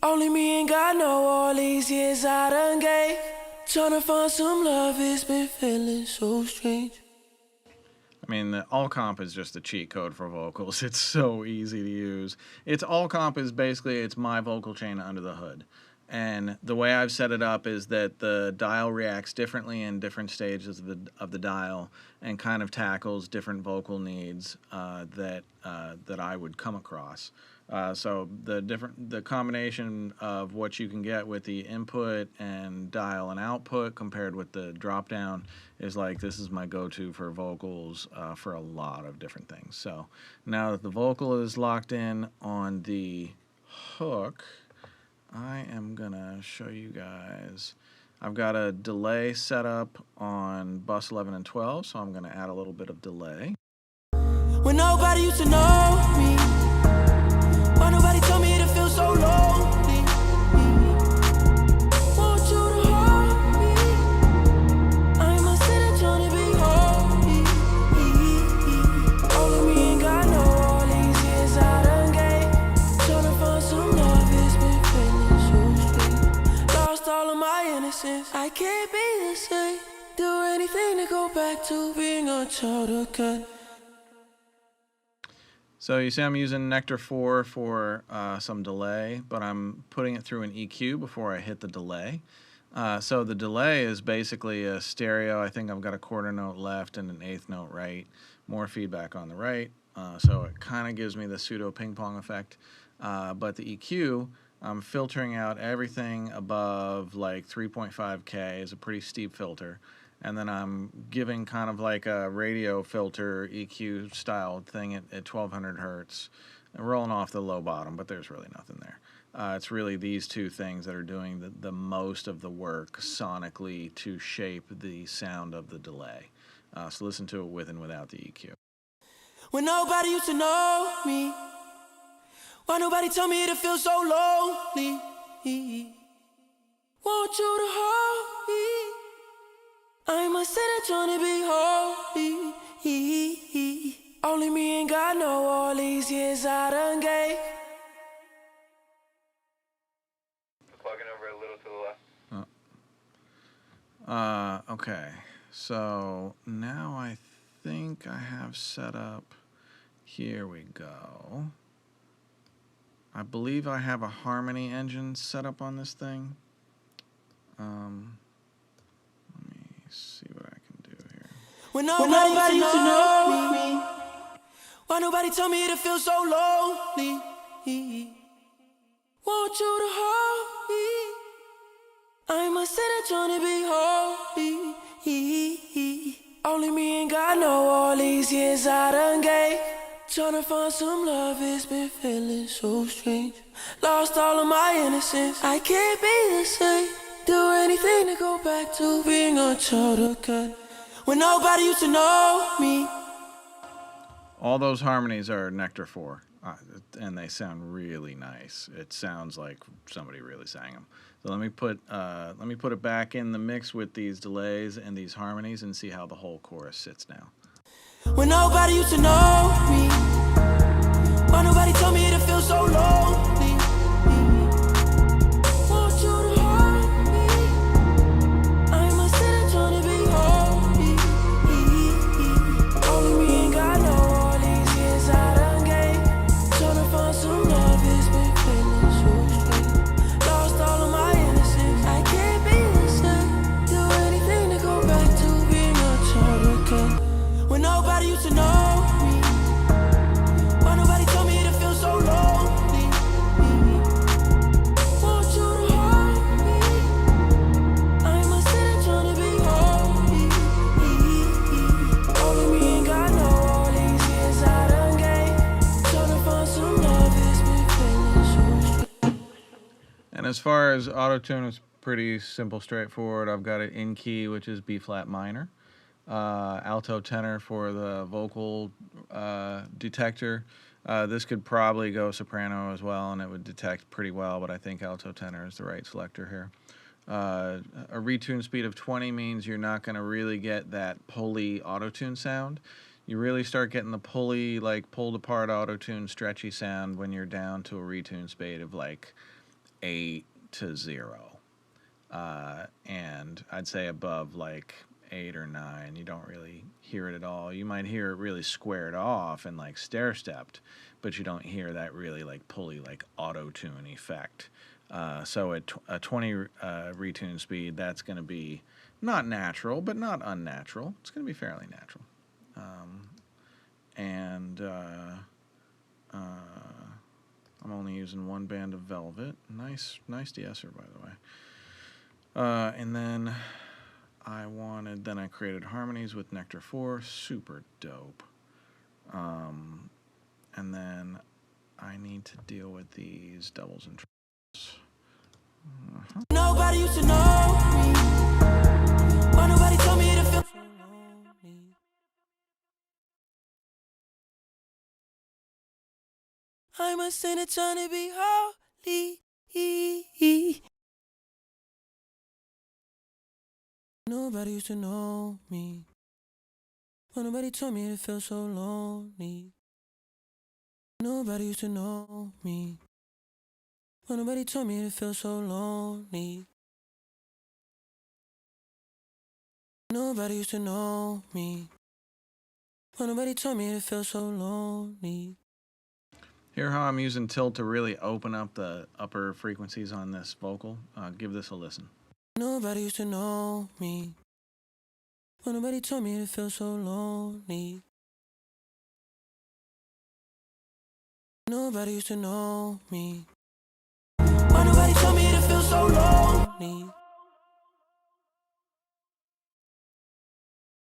Only me and God know all these years I done gave. Trying to find some love, it's been feeling so strange. I mean, the All Comp is just a cheat code for vocals. It's so easy to use. All Comp is basically, it's my vocal chain under the hood. And the way I've set it up is that the dial reacts differently in different stages of the dial and kind of tackles different vocal needs that I would come across. So the combination of what you can get with the input and dial and output compared with the drop down is like, this is my go-to for vocals for a lot of different things. So now that the vocal is locked in on the hook, I am gonna show you guys. I've got a delay set up on bus 11 and 12, so I'm gonna add a little bit of delay. When nobody used to know me, why nobody tell me to feel so lonely? Want you to hold me. I'm a sinner trying to be holy. Only me and God know all these years I done gave. Trying to find some love, it's been feeling so strange. Lost all of my innocence. child again. So you see I'm using Nectar 4 for some delay, but I'm putting it through an EQ before I hit the delay. So the delay is basically a stereo. I think I've got a quarter note left and an eighth note right. More feedback on the right. So it kind of gives me the pseudo ping pong effect. But the EQ, I'm filtering out everything above like 3.5K is a pretty steep filter. And then I'm giving kind of like a radio filter EQ style thing at 1200 hertz, and rolling off the low bottom, but there's really nothing there. It's really these two things that are doing the most of the work sonically to shape the sound of the delay. So listen to it with and without the EQ. When nobody used to know me, why nobody tell me to feel so lonely? Want you to hold me. I'm a sinner trying to be holy. Only me and God know all these years I done gave. Plugging over a little to the left. Okay, so now I think I have set up, here we go. I believe I have a harmony engine set up on this thing. Let me see what I can do here. When nobody used to know me, why nobody tell me to feel so lonely? Want you to hold me. I'm a sinner trying to be holy. Only me and God know all these years I done gave. Trying to find some love, it's been feeling so strange. Lost all of my innocence, I can't be the same. Do anything to go back to being a child again. When nobody used to know me. All those harmonies are Nectar 4, and they sound really nice. It sounds like somebody really sang them. So let me put it back in the mix with these delays and these harmonies and see how the whole chorus sits now. When nobody used to know me, why nobody told me to feel so lonely? Want you to hold me. I'm a sinner trying to be holy. Only me and God know all these years I done gave. Trying to find some love, it's been feeling so strange. Lost all of my innocence, I can't be the same. Do anything to go back to being a child again. When nobody used to know me, why nobody told me to feel so lonely? Want you to hold me. I'm a sinner trying to be holy. Only me and God know all these years I done gave. Trying to find some love, it's been feeling so strange. And as far as auto-tune, it's pretty simple, straightforward. I've got it in key, which is B flat minor. Alto tenor for the vocal detector. This could probably go soprano as well, and it would detect pretty well, but I think alto tenor is the right selector here. A retune speed of 20 means you're not going to really get that pulley auto-tune sound. You really start getting the pulley, like pulled apart auto-tune stretchy sound when you're down to a retune speed of like 8 to 0. And I'd say above like 8 or 9, you don't really hear it at all. You might hear it really squared off and like stair-stepped, but you don't hear that really like pulley, like auto-tune effect. So at a 20 retune speed, that's going to be not natural, but not unnatural. It's going to be fairly natural. I'm only using one band of velvet. Nice de-esser, by the way. And then I created harmonies with Nectar 4, super dope. And then I need to deal with these doubles and triples. Nobody used to know me. Why nobody told me to feel so lonely? I'm a sinner trying to be holy. Nobody used to know me. Why nobody told me to feel so lonely? Nobody used to know me. Why nobody told me to feel so lonely? Nobody used to know me. When nobody told me it felt so lonely. Hear how I'm using tilt to really open up the upper frequencies on this vocal? Give this a listen. Nobody used to know me. When nobody told me it felt so lonely. Nobody used to know me. When nobody told me it felt so lonely.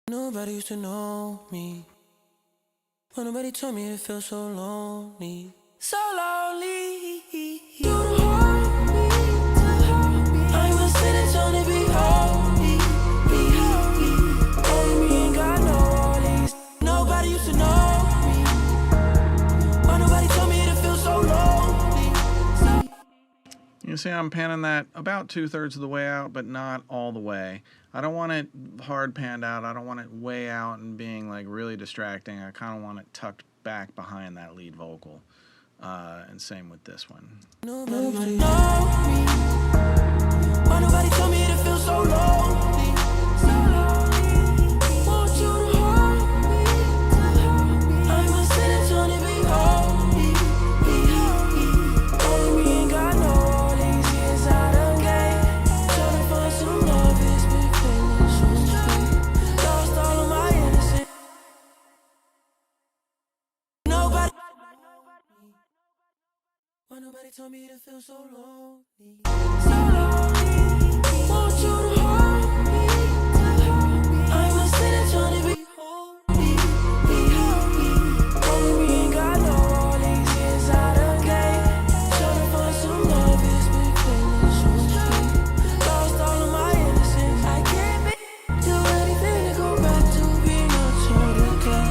Nobody used to know me. When nobody told me it felt so lonely. So lonely. You don't hold me, I must sit and trying to be holy. Only me ain't got no all these. Nobody used to know me. When nobody told me it felt so lonely. You see I'm panning that about 2/3 of the way out, but not all the way. I don't want it hard panned out. I don't want it way out and being like really distracting. I kind of want it tucked back behind that lead vocal. And same with this one. Nobody know me. Why nobody told me it feels so lonely? Want you to hold me. I must sit and trying to be holy. Only me ain't got no all these years out of game. Trying to find some love, it's been feeling so sweet. Lost all of my innocence. Nobody. Why nobody told me to feel so lonely? So lonely. Want you to hold me. I must sit and trying to be holy. Only me ain't got no all these years out of game. Trying to find some love, it's been feeling so sweet. Lost all of my innocence. I can't do anything to go back to being a child again.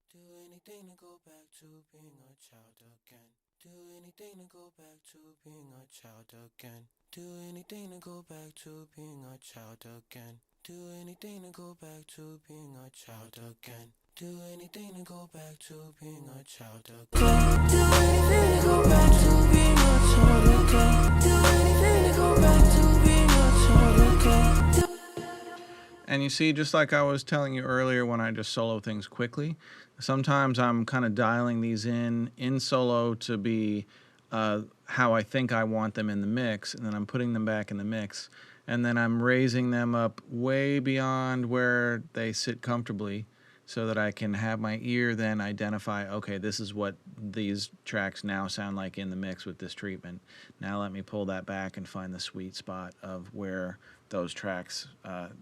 Do anything do anything to go back to being a child again. Do anything to go back to being a child again. Do anything to go back to being a child again. Do anything to go back to being a child again. Do anything to go back to being a child again. Do anything to go back to being a child again. Do anything to go back to being a child again. And you see, just like I was telling you earlier when I just solo things quickly, sometimes I'm kind of dialing these in solo to be how I think I want them in the mix, and then I'm putting them back in the mix, and then I'm raising them up way beyond where they sit comfortably so that I can have my ear then identify, okay, this is what these tracks now sound like in the mix with this treatment. Now let me pull that back and find the sweet spot of where those tracks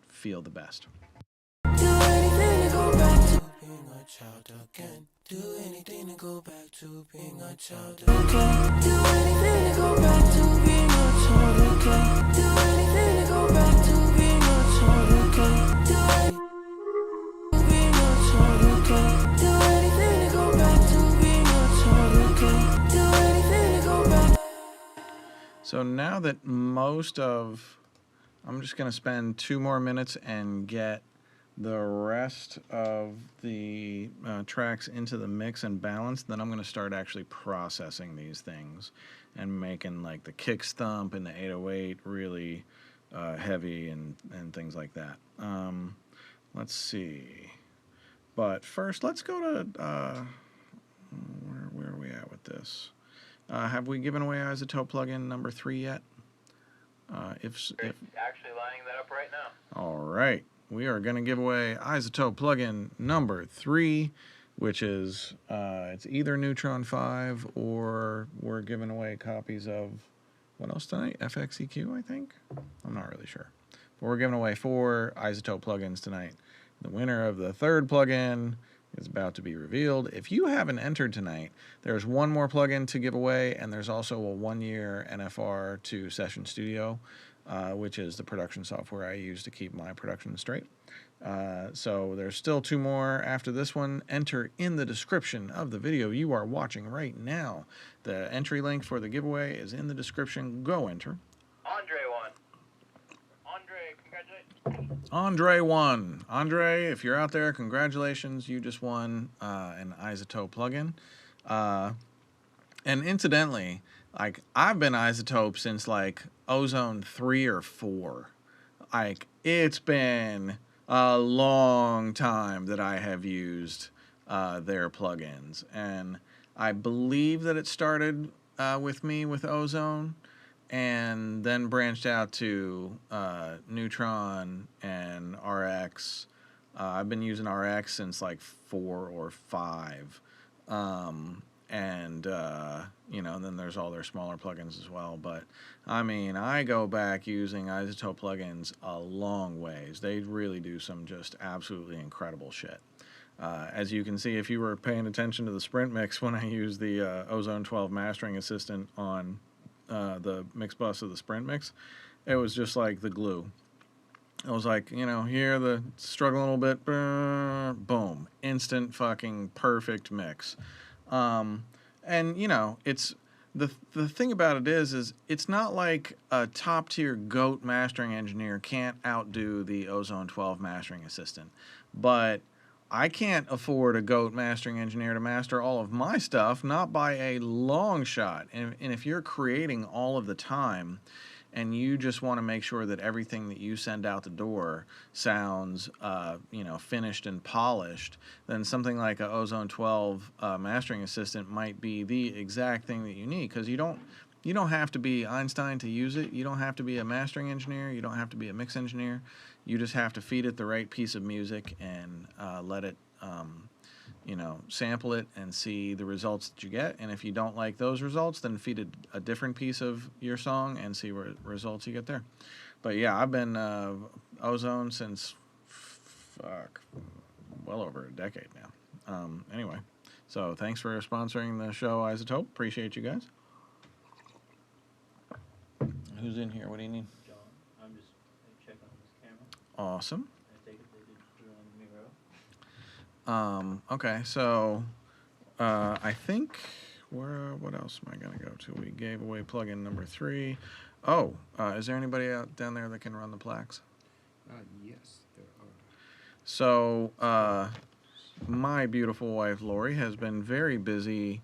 feel the best. Do anything to go back to being a child again. Do anything to go back to being a child again. Do anything to go back to being a child again. Do anything to go back to being a child again. Do being a child again. Do anything to go back to being a child again. Do anything to go back. So now that I'm just going to spend 2 more minutes and get the rest of the tracks into the mix and balance. Then I'm going to start actually processing these things and making like the kick stump and the 808 really heavy and things like that. Let's see. But first, let's go to where are we at with this? Have we given away Isotope plugin number 3 yet? If Actually lining that up right now. all right, we are going to give away Isotope plugin number 3, which is it's either Neutron 5 or we're giving away copies of what else tonight? FXEQ, I think. I'm not really sure, but we're giving away 4 Isotope plugins tonight. The winner of the 3rd plugin is about to be revealed. If you haven't entered tonight, there's one more plugin to give away, and there's also a 1-year NFR to Session Studio, which is the production software I use to keep my production straight. So there's still 2 more after this one. Enter in the description of the video you are watching right now. The entry link for the giveaway is in the description. Go enter. Andre won. Andre, congratulations. Andre won. Andre, if you're out there, congratulations. You just won an Isotope plugin. And incidentally, like, I've been Isotope since like Ozone 3 or 4. Like, it's been a long time that I have used their plugins, and I believe that it started with me with Ozone, and then branched out to Neutron and RX. I've been using RX since like 4 or 5. And then there's all their smaller plugins as well. But I mean, I go back using Isotope plugins a long ways. They really do some just absolutely incredible shit. As you can see, if you were paying attention to the Sprint mix when I used the Ozone 12 mastering assistant on the mix bus of the Sprint mix, it was just like the glue. I was like, here the struggle a little bit, boom, instant fucking perfect mix. And it's the thing about it is it's not like a top tier GOAT mastering engineer can't outdo the Ozone 12 mastering assistant, but I can't afford a GOAT mastering engineer to master all of my stuff, not by a long shot. And if you're creating all of the time, and you just want to make sure that everything that you send out the door sounds, finished and polished, then something like a Ozone 12 mastering assistant might be the exact thing that you need, because you don't have to be Einstein to use it. You don't have to be a mastering engineer. You don't have to be a mix engineer. You just have to feed it the right piece of music and let it, sample it and see the results that you get. And if you don't like those results, then feed it a different piece of your song and see what results you get there. But yeah, I've been Ozone since well over a decade now. Anyway, so thanks for sponsoring the show, Isotope. Appreciate you guys. Who's in here? What do you need? John, I'm just checking on this camera. Awesome. I take it they did do it on the Miro. Okay, so I think what else am I gonna go to? We gave away plugin number 3. Oh, is there anybody out down there that can run the Plaques? Yes, there are. So my beautiful wife Lori has been very busy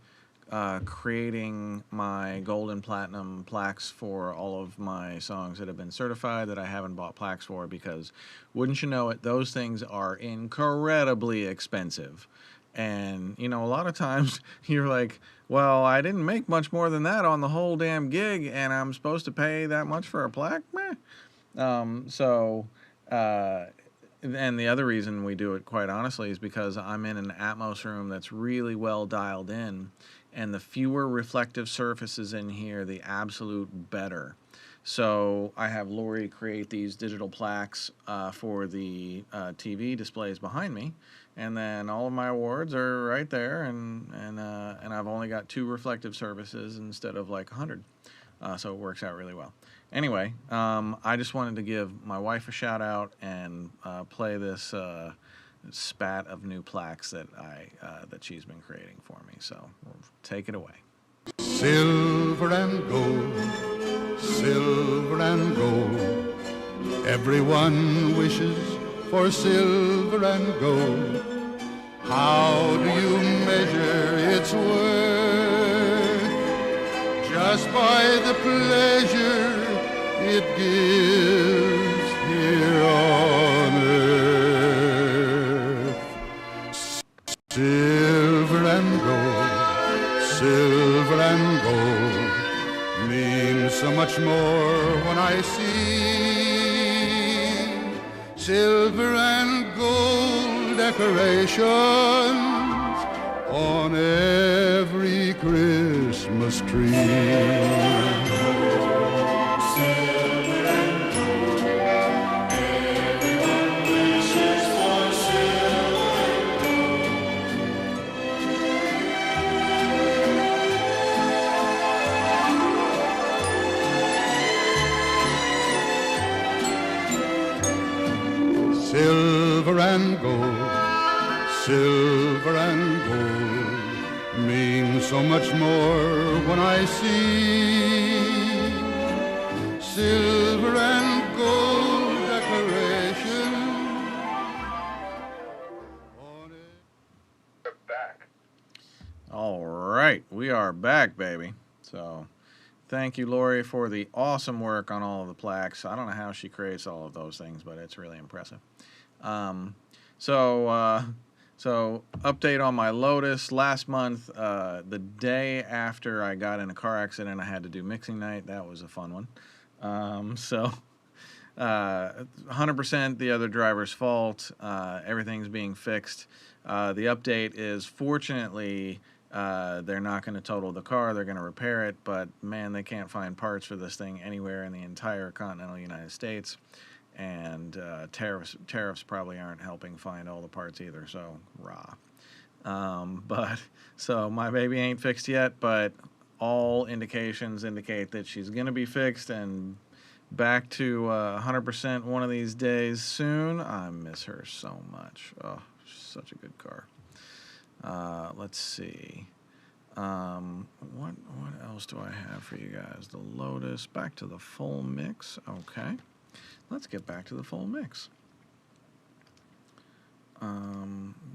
creating my gold and platinum plaques for all of my songs that have been certified that I haven't bought plaques for, because wouldn't you know it, those things are incredibly expensive. And a lot of times you're like, well, I didn't make much more than that on the whole damn gig, and I'm supposed to pay that much for a plaque? Meh. And the other reason we do it, quite honestly, is because I'm in an Atmos room that's really well dialed in, and the fewer reflective surfaces in here, the absolute better. So I have Lori create these digital plaques for the TV displays behind me, and then all of my awards are right there, and I've only got 2 reflective surfaces instead of like 100. So it works out really well. Anyway, I just wanted to give my wife a shout out and play this spat of new plaques that that she's been creating for me. So take it away. Silver and gold, silver and gold. Everyone wishes for silver and gold. How do you measure its worth? Just by the pleasure it gives here on earth. Silver and gold, silver and gold means so much more when I see silver and gold decorations on every Christmas tree. Silver and gold, silver and gold means so much more when I see silver and gold decoration on it. We're back. All right, we are back, baby. So thank you, Lori, for the awesome work on all of the plaques. I don't know how she creates all of those things, but it's really impressive. So update on my Lotus. Last month, the day after I got in a car accident, I had to do mixing night. That was a fun one. 100% the other driver's fault. Everything's being fixed. The update is, fortunately, they're not going to total the car. They're going to repair it, but man, they can't find parts for this thing anywhere in the entire continental United States. And tariffs probably aren't helping find all the parts either, so rah. So my baby ain't fixed yet, but all indications indicate that she's going to be fixed and back to 100% one of these days soon. I miss her so much. Oh, she's such a good car. Let's see. What else do I have for you guys? The Lotus. Back to the full mix. Okay. Let's get back to the full mix.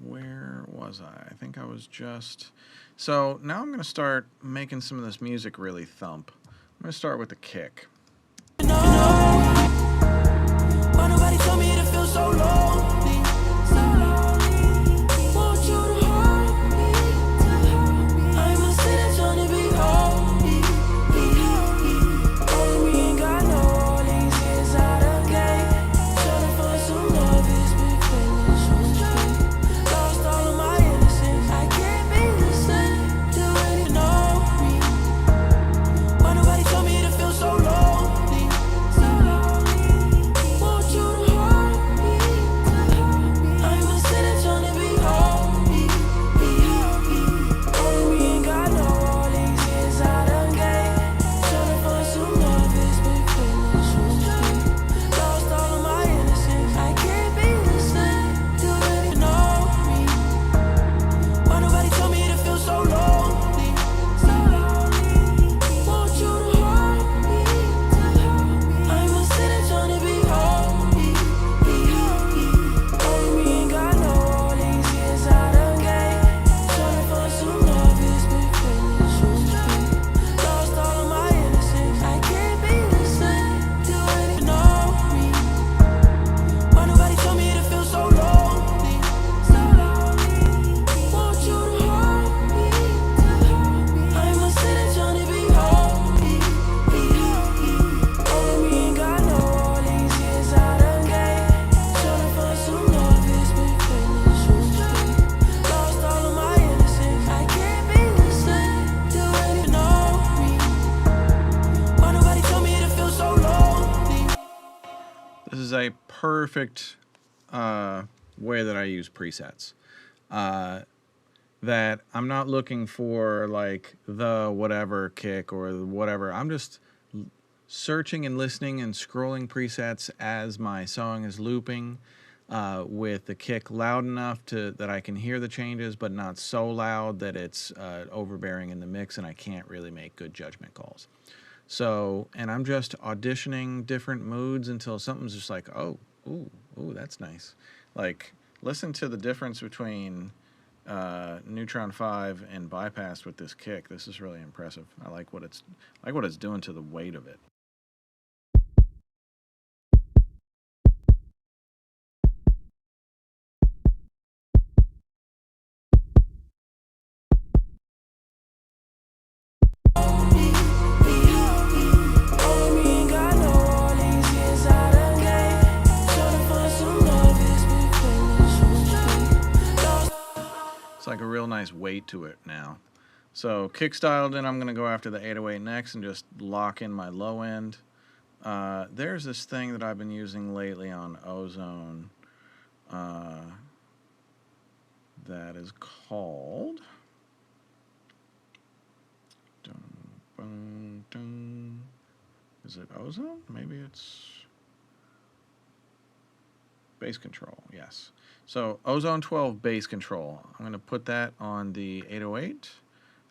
Where was I? I think I was just... So now I'm going to start making some of this music really thump. I'm going to start with the kick. Why nobody told me to feel so lonely? Want you to hold me. I'm a sinner trying to be holy. We ain't got no these years out of game. Trying to find some love, it's been feeling so strange. Lost all of my innocence, I can't be the same. Do it, you know me. Why nobody told me to feel so lonely? A perfect way that I use presets. That I'm not looking for like the whatever kick or whatever. I'm just searching and listening and scrolling presets as my song is looping, with the kick loud enough that I can hear the changes, but not so loud that it's overbearing in the mix and I can't really make good judgment calls. So, and I'm just auditioning different moods until something's just like, oh, ooh, that's nice. Like, listen to the difference between Neutron 5 and Bypass with this kick. This is really impressive. I like what it's doing to the weight of it. Like a real nice weight to it now. So kick styled in, I'm going to go after the 808 next and just lock in my low end. There's this thing that I've been using lately on Ozone that is called is it Ozone? Maybe it's bass control. Yes. So Ozone 12 bass control. I'm going to put that on the 808,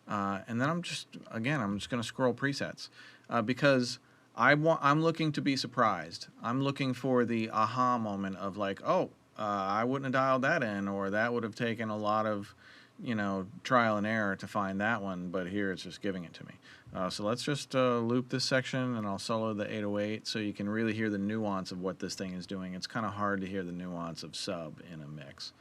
and then I'm just going to scroll presets because I'm looking to be surprised. I'm looking for the aha moment of like, oh, I wouldn't have dialed that in, or that would have taken a lot of trial and error to find that one, but here it's just giving it to me. So let's just loop this section, and I'll solo the 808 so you can really hear the nuance of what this thing is doing. It's kind of hard to hear the nuance of sub in a mix.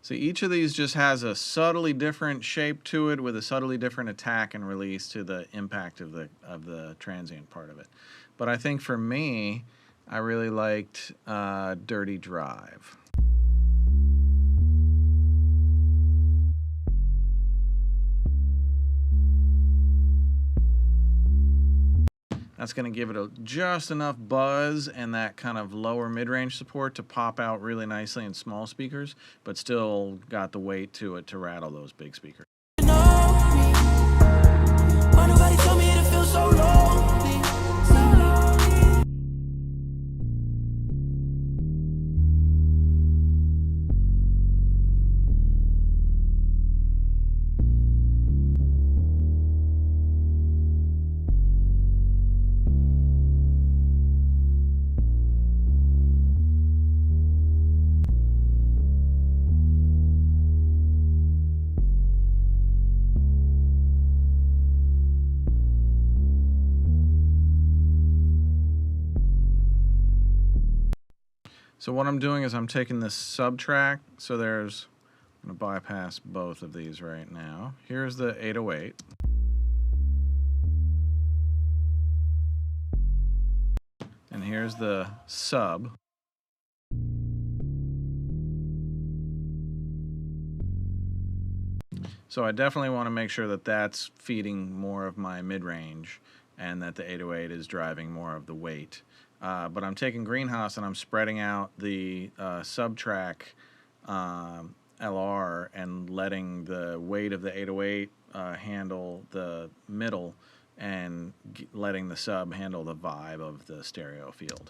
So each of these just has a subtly different shape to it with a subtly different attack and release to the impact of the transient part of it. But I think for me, I really liked Dirty Drive. That's going to give it just enough buzz and that kind of lower mid-range support to pop out really nicely in small speakers, but still got the weight to it to rattle those big speakers. Why nobody told me to feel so lonely, so lonely. So what I'm doing is I'm taking this sub-track, so I'm going to bypass both of these right now. Here's the 808. And here's the sub. So I definitely want to make sure that that's feeding more of my mid-range and that the 808 is driving more of the weight. But I'm taking Greenhouse and I'm spreading out the sub-track LR and letting the weight of the 808 handle the middle and letting the sub handle the vibe of the stereo field.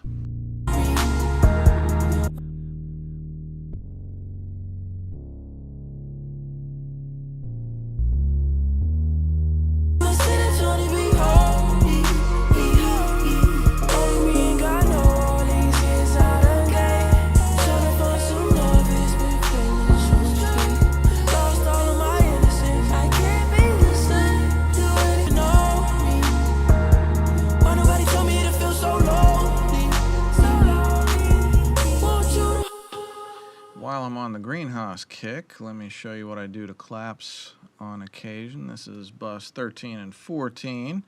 While I'm on the Greenhouse kick, let me show you what I do to claps on occasion. This is bus 13 and 14.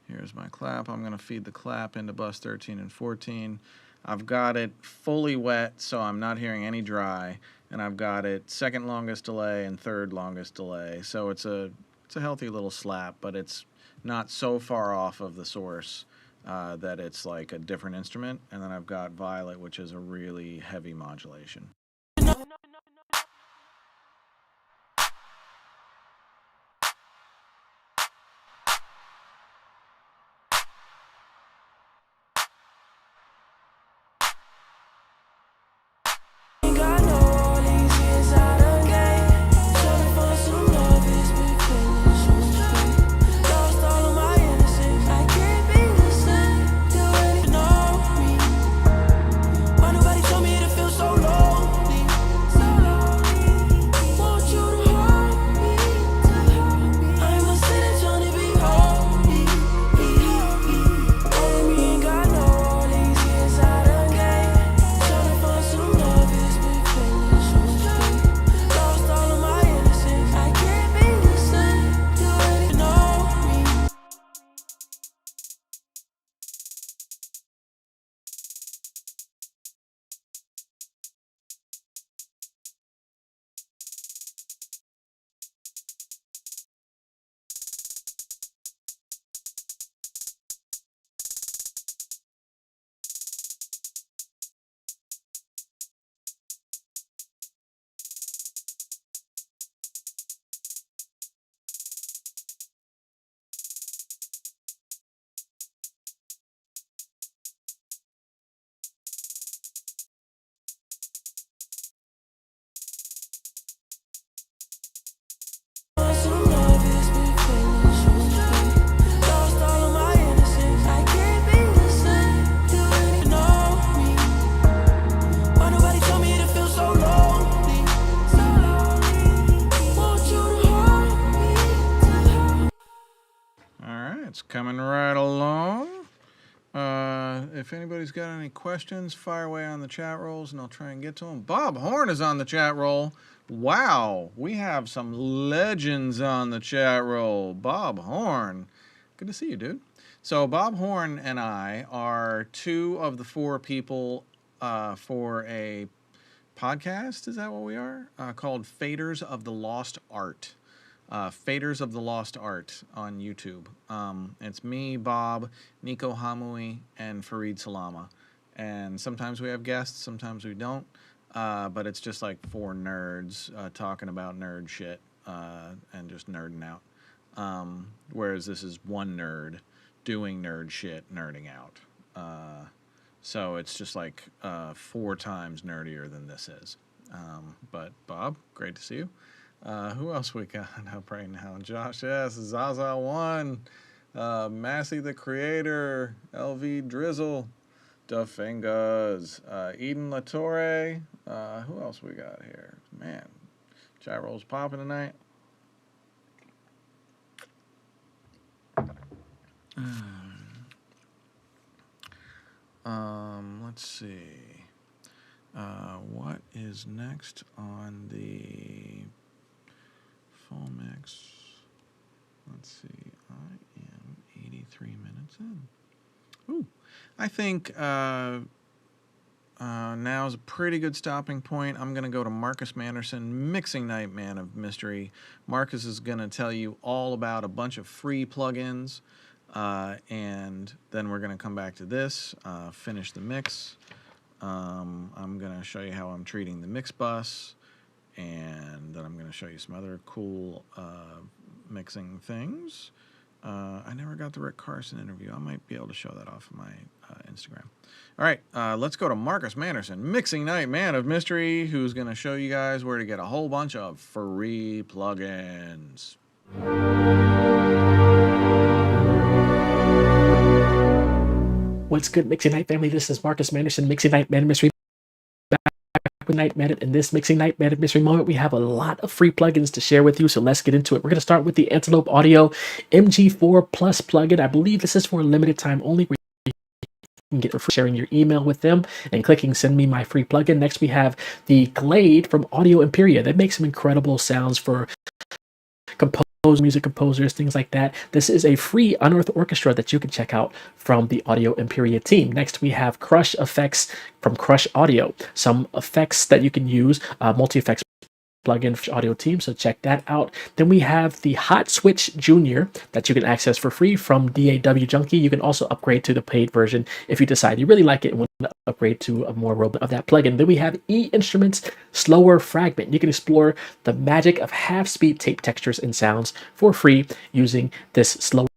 Here's my clap. I'm going to feed the clap into bus 13 and 14. I've got it fully wet, so I'm not hearing any dry, and I've got it second longest delay and third longest delay. So it's a healthy little slap, but it's not so far off of the source that it's like a different instrument. And then I've got Violet, which is a really heavy modulation. Why nobody told me to feel so low? coming right along. If anybody's got any questions, fire away on the chat rolls and I'll try and get to them. Bob Horn is on the chat roll. Wow, we have some legends on the chat roll. Bob Horn, good to see you, dude. So Bob Horn and I are two of the four people for a podcast, is that what we are? Called Faders of the Lost Art. Faders of the Lost Art on YouTube. It's me, Bob, Nico Hamui, and Fareed Salama. And sometimes we have guests, sometimes we don't. But it's just like four nerds talking about nerd shit and just nerding out. Whereas this is one nerd doing nerd shit, nerding out. So it's just like 4 times nerdier than this is. But Bob, great to see you. Who else we got up right now? Josh S, Zaza1, Massey the Creator, LV Drizzle, Duffingers, Eden Latore. Who else we got here? Man, chat roll's popping tonight. Let's see. What is next on the full mix? Let's see. I am 83 minutes in. Ooh, I think now is a pretty good stopping point. I'm going to go to Marcus Manderson, Mixing Night Man of Mystery. Marcus is going to tell you all about a bunch of free plugins, and then we're going to come back to this, finish the mix. I'm going to show you how I'm treating the mix bus, and then I'm going to show you some other cool mixing things. I never got the Rick Carson interview. I might be able to show that off of my Instagram. All right, let's go to Marcus Manderson, Mixing Night Man of Mystery, who's going to show you guys where to get a whole bunch of free plugins. What's good, Mixing Night family? This is Marcus Manderson, Mixing Night Man of Mystery. Back with Night Man. In this Mixing Night Man of Mystery moment, we have a lot of free plugins to share with you, so let's get into it. We're going to start with the Antelope Audio MG4 Plus plugin. I believe this is for a limited time only. You can get it for sharing your email with them and clicking send me my free plugin. Next, we have the Glade from Audio Imperia. That makes some incredible sounds for music composers, things like that. This is a free unearthed orchestra that you can check out from the Audio Imperia team. Next, we have Crush Effects from Crush Audio. Some effects that you can use, multi-effects plugin for audio team, so check that out. Then we have the Hot Switch Junior that you can access for free from DAW Junkie. You can also upgrade to the paid version if you decide you really like it and want to upgrade to a more robot of that plugin. Then we have E Instruments Slower Fragment. You can explore the magic of half-speed tape textures and sounds for free using this slower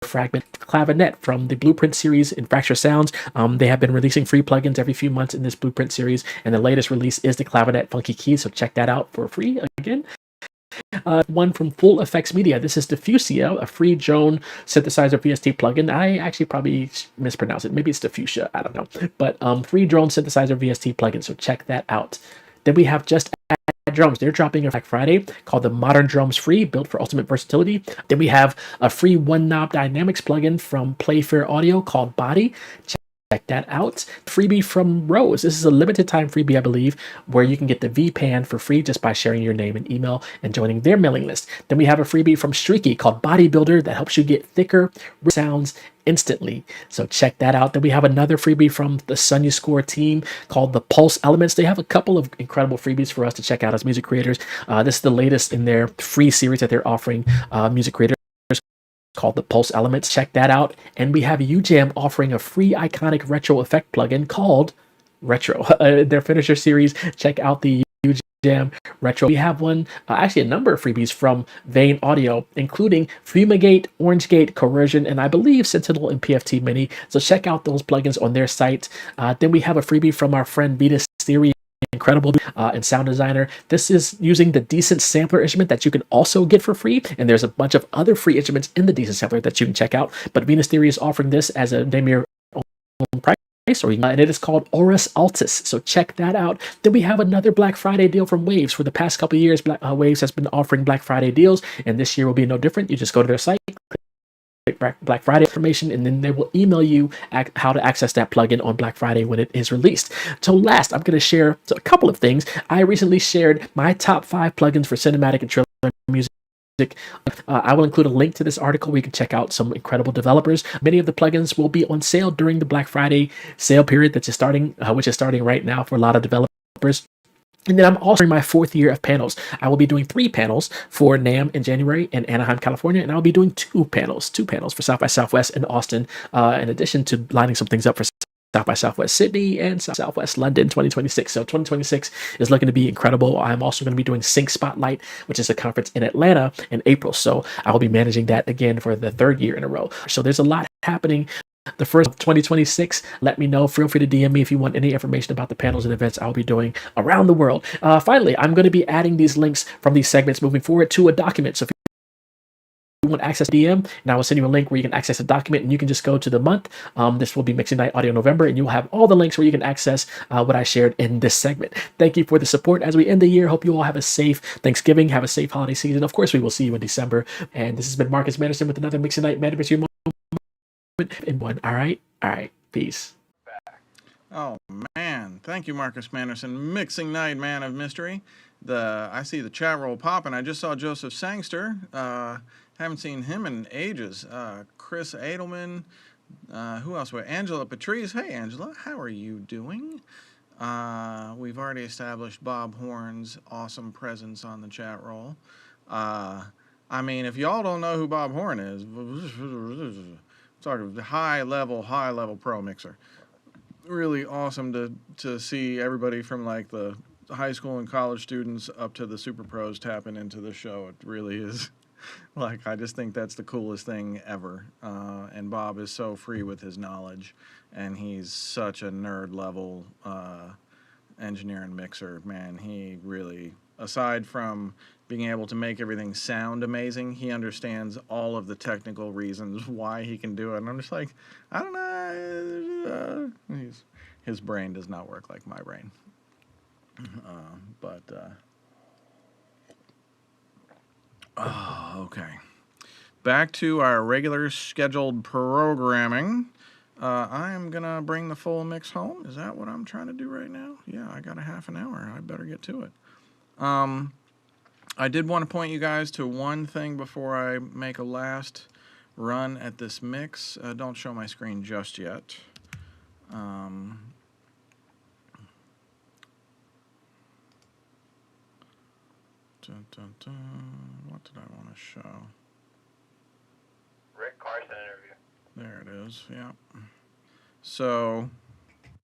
fragment clavinet from the Blueprint series in Fracture Sounds. They have been releasing free plugins every few months in this Blueprint series, and the latest release is the clavinet Funky Keys, so check that out for free again. One from Full Effects Media. This is Diffusia, a free drone synthesizer VST plugin. I actually probably mispronounce it. Maybe it's Diffusia. I don't know. But free drone synthesizer VST plugin, so check that out. Then we have Just Add Drums. They're dropping a Black Friday called the Modern Drums Free, built for ultimate versatility. Then we have a free one knob dynamics plugin from Playfair Audio called Body. Check that out. Freebie from Rose. This is a limited time freebie, I believe, where you can get the VPan for free just by sharing your name and email and joining their mailing list. Then we have a freebie from Streaky called Bodybuilder that helps you get thicker sounds instantly. So check that out. Then we have another freebie from the Sonya Score team called the Pulse Elements. They have a couple of incredible freebies for us to check out as music creators. This is the latest in their free series that they're offering music creators, called the Pulse Elements. Check that out. And we have UJam offering a free iconic retro effect plugin called Retro. Their finisher series. Check out the UJam Retro. We have one, actually a number of freebies from Vane Audio, including Fumigate, OrangeGate, Coercion, and I believe Sentinel and PFT Mini. So check out those plugins on their site. Then we have a freebie from our friend Venus Theory, incredible and sound designer. This is using the Decent Sampler instrument that you can also get for free, and there's a bunch of other free instruments in the Decent Sampler that you can check out, but Venus Theory is offering this as a name your own price, and it is called Aurus Altus, so check that out. Then we have another Black Friday deal from Waves. For the past couple of years, Waves has been offering Black Friday deals, and this year will be no different. You just go to their site, Black Friday information, and then they will email you how to access that plugin on Black Friday when it is released. So last, I'm going to share a couple of things. I recently shared my top 5 plugins for cinematic and trailer music. I will include a link to this article where you can check out some incredible developers. Many of the plugins will be on sale during the Black Friday sale period which is starting right now for a lot of developers. And then I'm also in my 4th year of panels. I will be doing 3 panels for NAMM in January in Anaheim, California, and I'll be doing 2 panels for South by Southwest in Austin, in addition to lining some things up for South by Southwest Sydney and Southwest London 2026. So 2026 is looking to be incredible. I'm also going to be doing Sync Spotlight, which is a conference in Atlanta in April. So I will be managing that again for the 3rd year in a row. So there's a lot happening. The first of 2026, let me know. Feel free to DM me if you want any information about the panels and events I'll be doing around the world. Finally, I'm going to be adding these links from these segments moving forward to a document. So if you want access to DM, and I will send you a link where you can access a document, and you can just go to the month. This will be Mixing Night Audio November, and you'll have all the links where you can access what I shared in this segment. Thank you for the support as we end the year. Hope you all have a safe Thanksgiving, have a safe holiday season. Of course, we will see you in December. And this has been Marcus Manderson with another Mixing Night Madness in one. All right, peace. Oh man, thank you, Marcus Manderson, Mixing Night Man of Mystery. I see the chat roll popping. I just saw Joseph Sangster. Haven't seen him in ages. Chris Edelman. Who else? Angela Patrice. Hey, Angela, how are you doing? We've already established Bob Horn's awesome presence on the chat roll. I mean, if y'all don't know who Bob Horn is, talking high level pro mixer. Really awesome to see everybody from like the high school and college students up to the super pros tapping into the show. It really is. Like, I just think that's the coolest thing ever. And Bob is so free with his knowledge, and he's such a nerd level engineer and mixer. Man, he really, aside from being able to make everything sound amazing, he understands all of the technical reasons why he can do it. And I'm just like, I don't know. His brain does not work like my brain. Okay. Back to our regular scheduled programming. I am going to bring the full mix home. Is that what I'm trying to do right now? Yeah, I got a half an hour. I better get to it. I did want to point you guys to one thing before I make a last run at this mix. Don't show my screen just yet. What did I want to show? Rick Carson interview. There it is, yeah. So...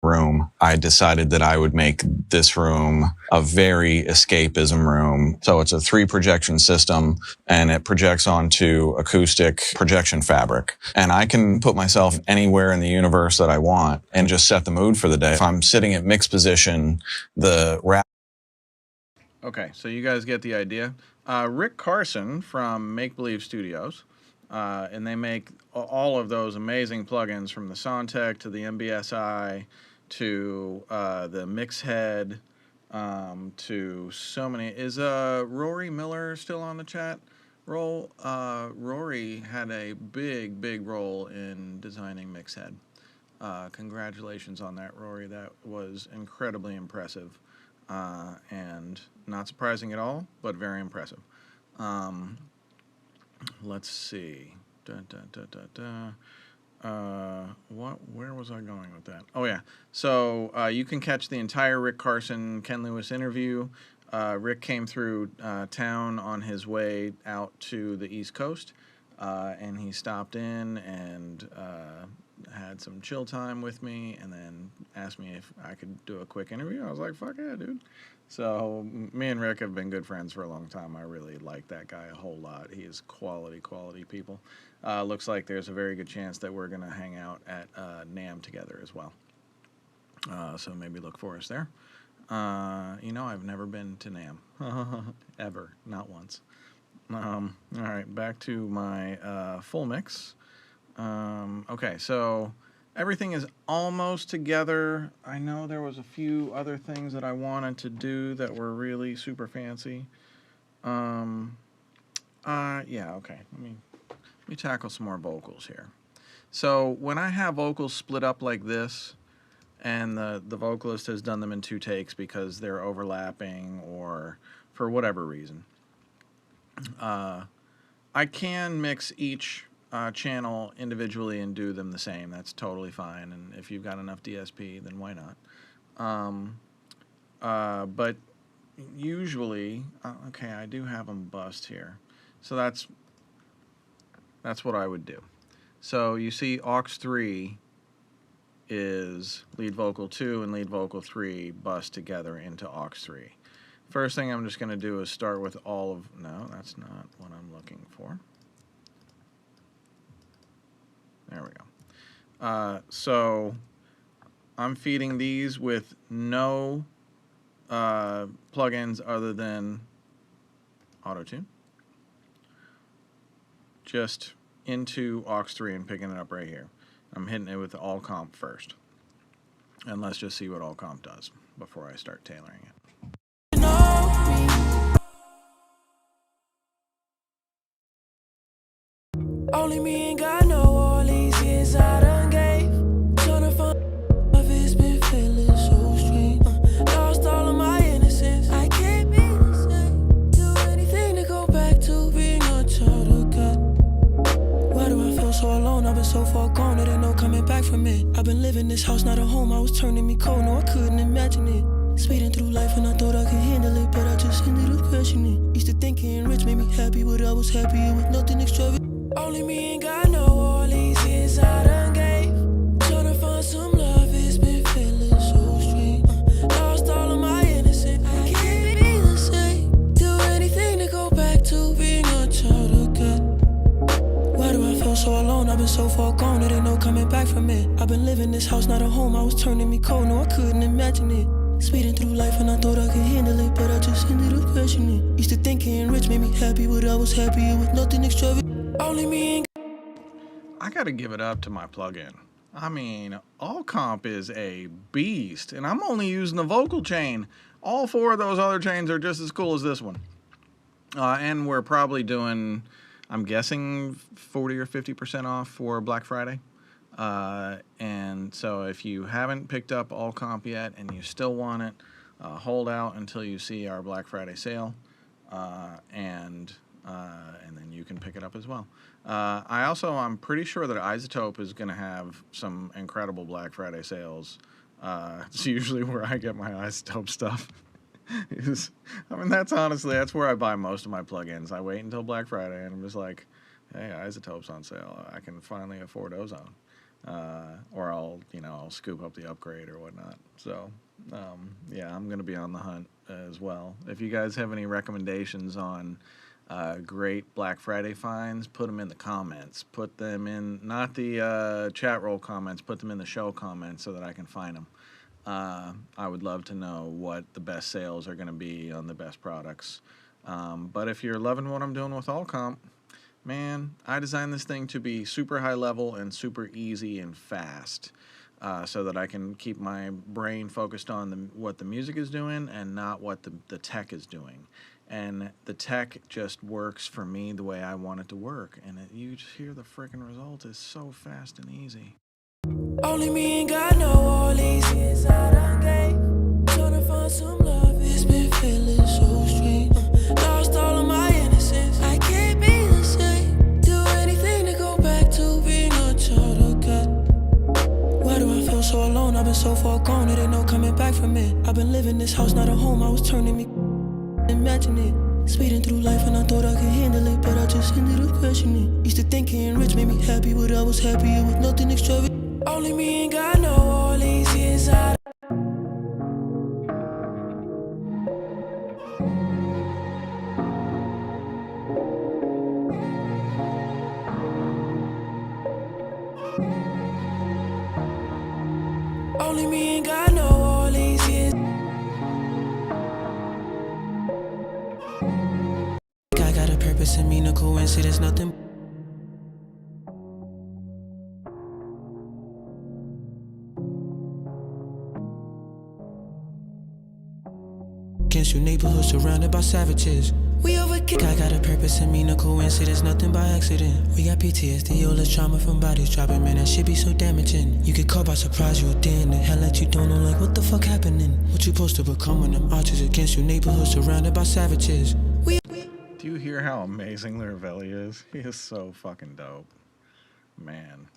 room, I decided that I would make this room a very escapism room. So it's a 3 projection system, and it projects onto acoustic projection fabric. And I can put myself anywhere in the universe that I want and just set the mood for the day. If I'm sitting at mix position, the rap. Okay, so you guys get the idea. Rick Carson from Make Believe Studios, and they make all of those amazing plugins from the Soundtech to the MBSI to the Mixhead, to so many. Is Rory Miller still on the chat roll? Rory had a big role in designing Mixhead. Congratulations on that, Rory. That was incredibly impressive, and not surprising at all, but very impressive. Let's see. Where was I going with that? Oh yeah. So you can catch the entire Rick Carson, Ken Lewis interview. Rick came through town on his way out to the East Coast, and he stopped in and had some chill time with me, and then asked me if I could do a quick interview. I was like, fuck yeah, dude. So me and Rick have been good friends for a long time. I really like that guy a whole lot. He is quality people. Looks like there's a very good chance that we're going to hang out at NAMM together as well. So maybe look for us there. I've never been to NAMM. Ever. Not once. All right, back to my full mix. Okay, so everything is almost together. I know there was a few other things that I wanted to do that were really super fancy. Yeah, okay. Let me let me tackle some more vocals here. So when I have vocals split up like this, and the vocalist has done them in 2 takes because they're overlapping or for whatever reason, I can mix each channel individually and do them the same. That's totally fine. And if you've got enough DSP, then why not? But usually, okay, I do have them bust here. So that's what I would do. So you see aux 3 is lead vocal 2 and lead vocal 3 bust together into aux 3. First thing I'm just going to do is start with all of, no, that's not what I'm looking for. There we go. So I'm feeding these with no plugins other than Auto-Tune. Just into aux 3 and picking it up right here. I'm hitting it with all comp first. And let's just see what all comp does before I start tailoring it. Only me and God know all these years I done gave. Tryna find love, it's been feeling so strange. Lost all of my innocence. I can't be the same. Do anything to go back to being a child of God. Why do I feel so alone? I've been so far gone, there ain't no coming back from it. I've been living this house, not a home. I was turning me cold, no, I couldn't imagine it. Speeding through life and I thought I could handle it, but I just ended up crashing it. Used to think getting rich made me happy, but I was happier with nothing extravagant. Only me and God know all these years I done gave. Tryna find some love, it's been feeling so strange. Lost all of my innocence. I can't be the same. Do anything to go back to being a child of God. Why do I feel so alone? I've been so far gone, there ain't no coming back from it. I've been living this house, not a home. I was turning me cold, no, I couldn't imagine it. Speeding through life and I thought I could handle it, but I just ended up crashing it. Used to think getting rich made me happy, but I was happier with nothing extravagant. Only me and I gotta give it up to my plugin. I mean, all comp is a beast, and I'm only using the vocal chain. All 4 of those other chains are just as cool as this one. And we're probably doing, I'm guessing, 40 or 50% off for Black Friday. And so if you haven't picked up all comp yet and you still want it, hold out until you see our Black Friday sale, and then you can pick it up as well. I'm pretty sure that Isotope is going to have some incredible Black Friday sales. It's usually where I get my Isotope stuff. That's where I buy most of my plugins. I wait until Black Friday and I'm just like, hey, Isotope's on sale. I can finally afford Ozone. Or I'll scoop up the upgrade or whatnot. So, yeah, I'm going to be on the hunt as well. If you guys have any recommendations on great Black Friday finds, put them in the comments. Put them in, not the chat roll comments, put them in the show comments so that I can find them. I would love to know what the best sales are going to be on the best products. But if you're loving what I'm doing with all comp, man, I designed this thing to be super high level and super easy and fast, so that I can keep my brain focused on what the music is doing and not what the tech is doing. And the tech just works for me the way I want it to work. And you just hear the freaking result is so fast and easy. only me and God know all these years I done gave. Tryna find some love, it's been feeling so strange. Lost all of my innocence. I can't be the same. Do anything to go back to being a child of God. Why do I feel so alone? I've been so far gone, there ain't no coming back from it. I've been living this house, not a home. I was turning me, imagine it. Speeding through life and I thought I could handle it, but I just ended up crashing it. Used to think getting rich made me happy, but I was happier with nothing extravagant. Only me and God know all these years I only me and God know all these years. I got a purpose and mean a coincidence, nothing. Against your neighborhood surrounded by savages. We over I got a purpose and mean no coincidence, nothing by accident. We got PTSD, all the trauma from bodies dropping, man, that shit be so damaging. You get caught by surprise, you a day in the hell that you don't know, like what the fuck happening? What you supposed to become when them archers against your neighborhood surrounded by savages? Do you hear how amazing Liravelli is? He is so fucking dope. Man.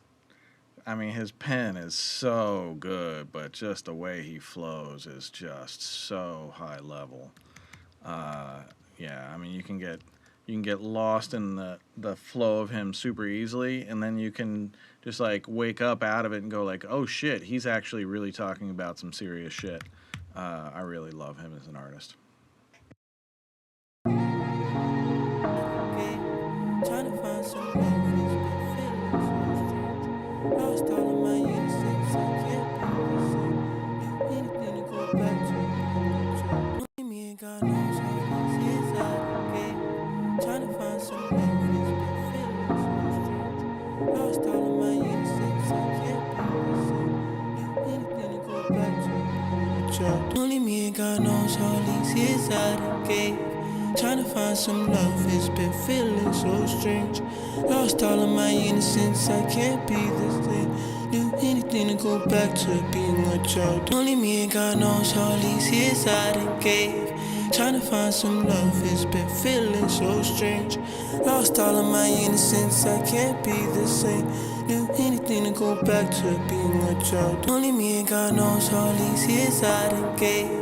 I mean, his pen is so good, but just the way he flows is just so high level. Yeah, I mean, you can get lost in the flow of him super easily, and then you can just like wake up out of it and go like, oh shit, he's actually really talking about some serious shit. I really love him as an artist. Trying to find some love, it's been feeling so strange. Lost all of my innocence, I can't be the same. Do anything to go back to being me and God knows how this is out of game. Trying to find some love, it's been feeling so strange. Lost all of my innocence, I can't be the same. Do anything to go back to being a child. Only me and God knows all these years out of game. Trying to find some love, it's been feeling so strange. Lost all of my innocence, I can't be the same. Do anything to go back to being a child. Only me and God knows all these years I done gave. Trying to find some love, it's been feeling so strange. Lost all of my innocence, I can't be the same. Do anything to go back to being a child. Only me and God knows all these years I done gave.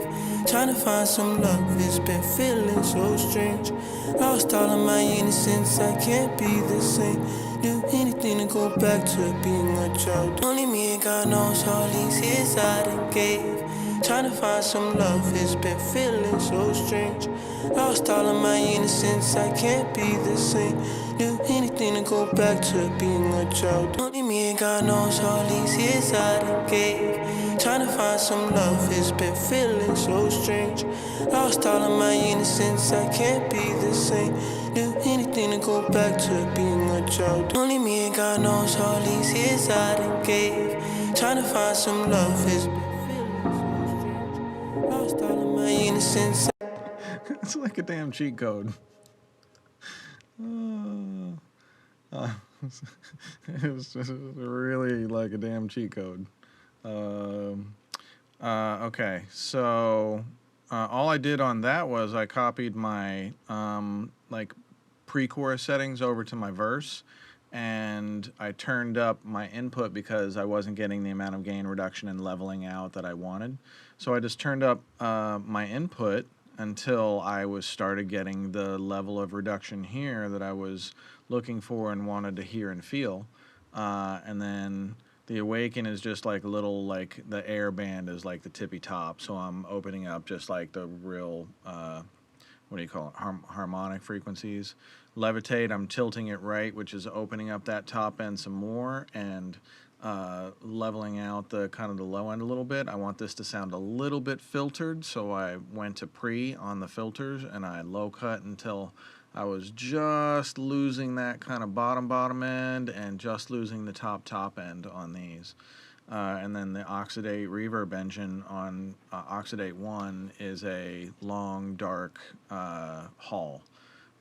Trying to find some love, it's been feeling so strange. Lost all of my innocence, I can't be the same. Do anything to go back to being a child. Only me and God knows all these years I done gave. Trying to find some love, it's been feeling so strange. Lost all of my innocence, I can't be the same. Do anything to go back to being a child. Only me and God knows all these years I done gave. Trying to find some love, it's been feeling so strange. Lost all of my innocence, I can't be the same. Do anything to go back to being a child. Only me and God knows all these years I done gave. Trying to find some love, it's been feeling so strange. Lost all of my innocence. It's like a damn cheat code. It's really like a damn cheat code. Okay, so all I did on that was I copied my like pre-chorus settings over to my verse, and I turned up my input because I wasn't getting the amount of gain reduction and leveling out that I wanted. So I just turned up my input until I started getting the level of reduction here that I was looking for and wanted to hear and feel. And then the Awaken is just like a little, like the air band is like the tippy top. So I'm opening up just like the real, what do you call it, harmonic frequencies. Levitate, I'm tilting it right, which is opening up that top end some more and leveling out the kind of the low end a little bit. I want this to sound a little bit filtered, so I went to pre on the filters and I low cut until I was just losing that kind of bottom end and just losing the top end on these. And then the Oxidate reverb engine on Oxidate 1 is a long, dark hall.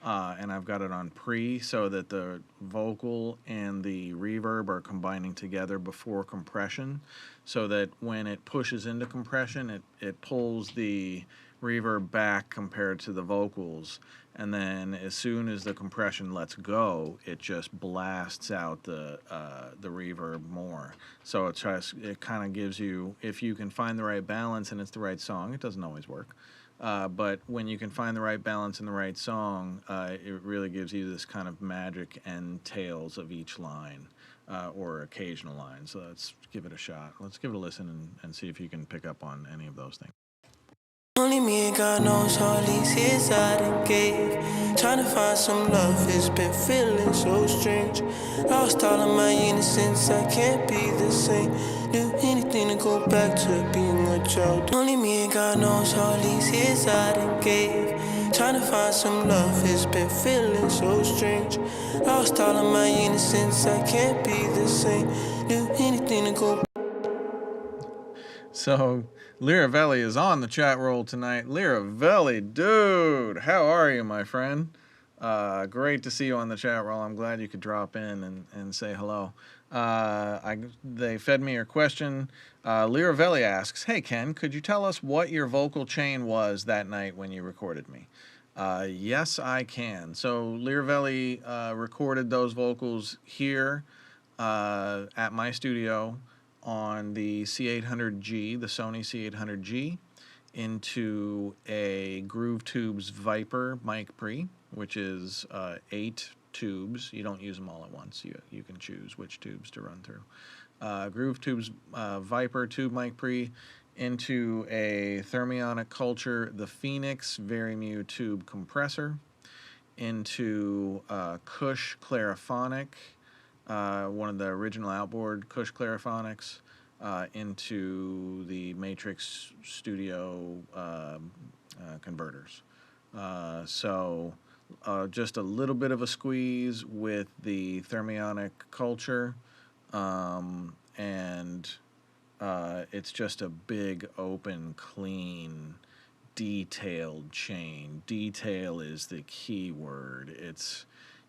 And I've got it on pre so that the vocal and the reverb are combining together before compression, so that when it pushes into compression, it pulls the reverb back compared to the vocals, and then as soon as the compression lets go, it just blasts out the reverb more. So it kind of gives you, if you can find the right balance and it's the right song, it doesn't always work. But when you can find the right balance in the right song, it really gives you this kind of magic and tails of each line, or occasional line. So let's give it a shot. Let's give it a listen and see if you can pick up on any of those things. Only me and God knows all these years I done gave. Trying to find some love, it's been feeling so strange. Lost all of my innocence, I can't be the same. Do anything to go back to being a child. Only me and God knows all these years I done gave. Trying to find some love, it's been feeling so strange. Lost all of my innocence, I can't be the same. Do anything to go back. So, Liravelli is on the chat roll tonight. Liravelli, dude, how are you, my friend? Great to see you on the chat roll. I'm glad you could drop in and say hello. They fed me your question. Liravelli asks, "Hey Ken, could you tell us what your vocal chain was that night when you recorded me?" Yes, I can. So Liravelli recorded those vocals here at my studio on the C800G, the Sony C800G, into a Groove Tubes Viper mic pre, which is 8 tubes. You don't use them all at once. You can choose which tubes to run through. Groove Tubes Viper tube mic pre into a Thermionic Culture, the Phoenix Varimu tube compressor, into Cush Clariphonic, one of the original outboard Cush Clariphonics, into the Matrix Studio converters. So just a little bit of a squeeze with the Thermionic Culture, and it's just a big, open, clean, detailed chain. Detail is the key word.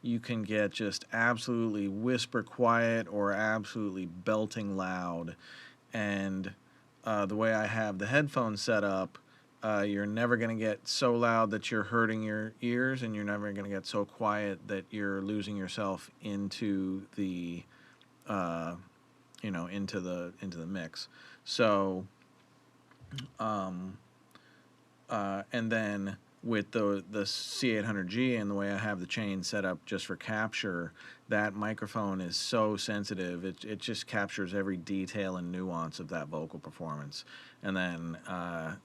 You can get just absolutely whisper quiet or absolutely belting loud. And the way I have the headphones set up, you're never going to get so loud that you're hurting your ears, and you're never going to get so quiet that you're losing yourself into the into the mix. So and then with the C800G and the way I have the chain set up just for capture, that microphone is so sensitive. It just captures every detail and nuance of that vocal performance. And then I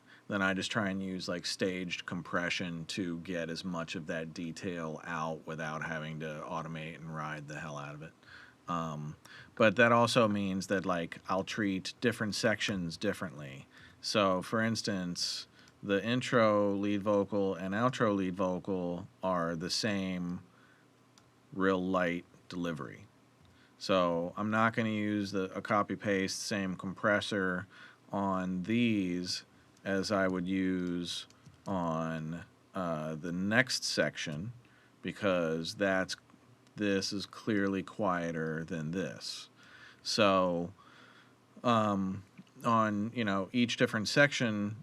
just try and use like staged compression to get as much of that detail out without having to automate and ride the hell out of it. But that also means that like I'll treat different sections differently. So for instance, the intro lead vocal and outro lead vocal are the same real light delivery. So I'm not going to use a copy paste same compressor on these as I would use on the next section, because this is clearly quieter than this. So on each different section,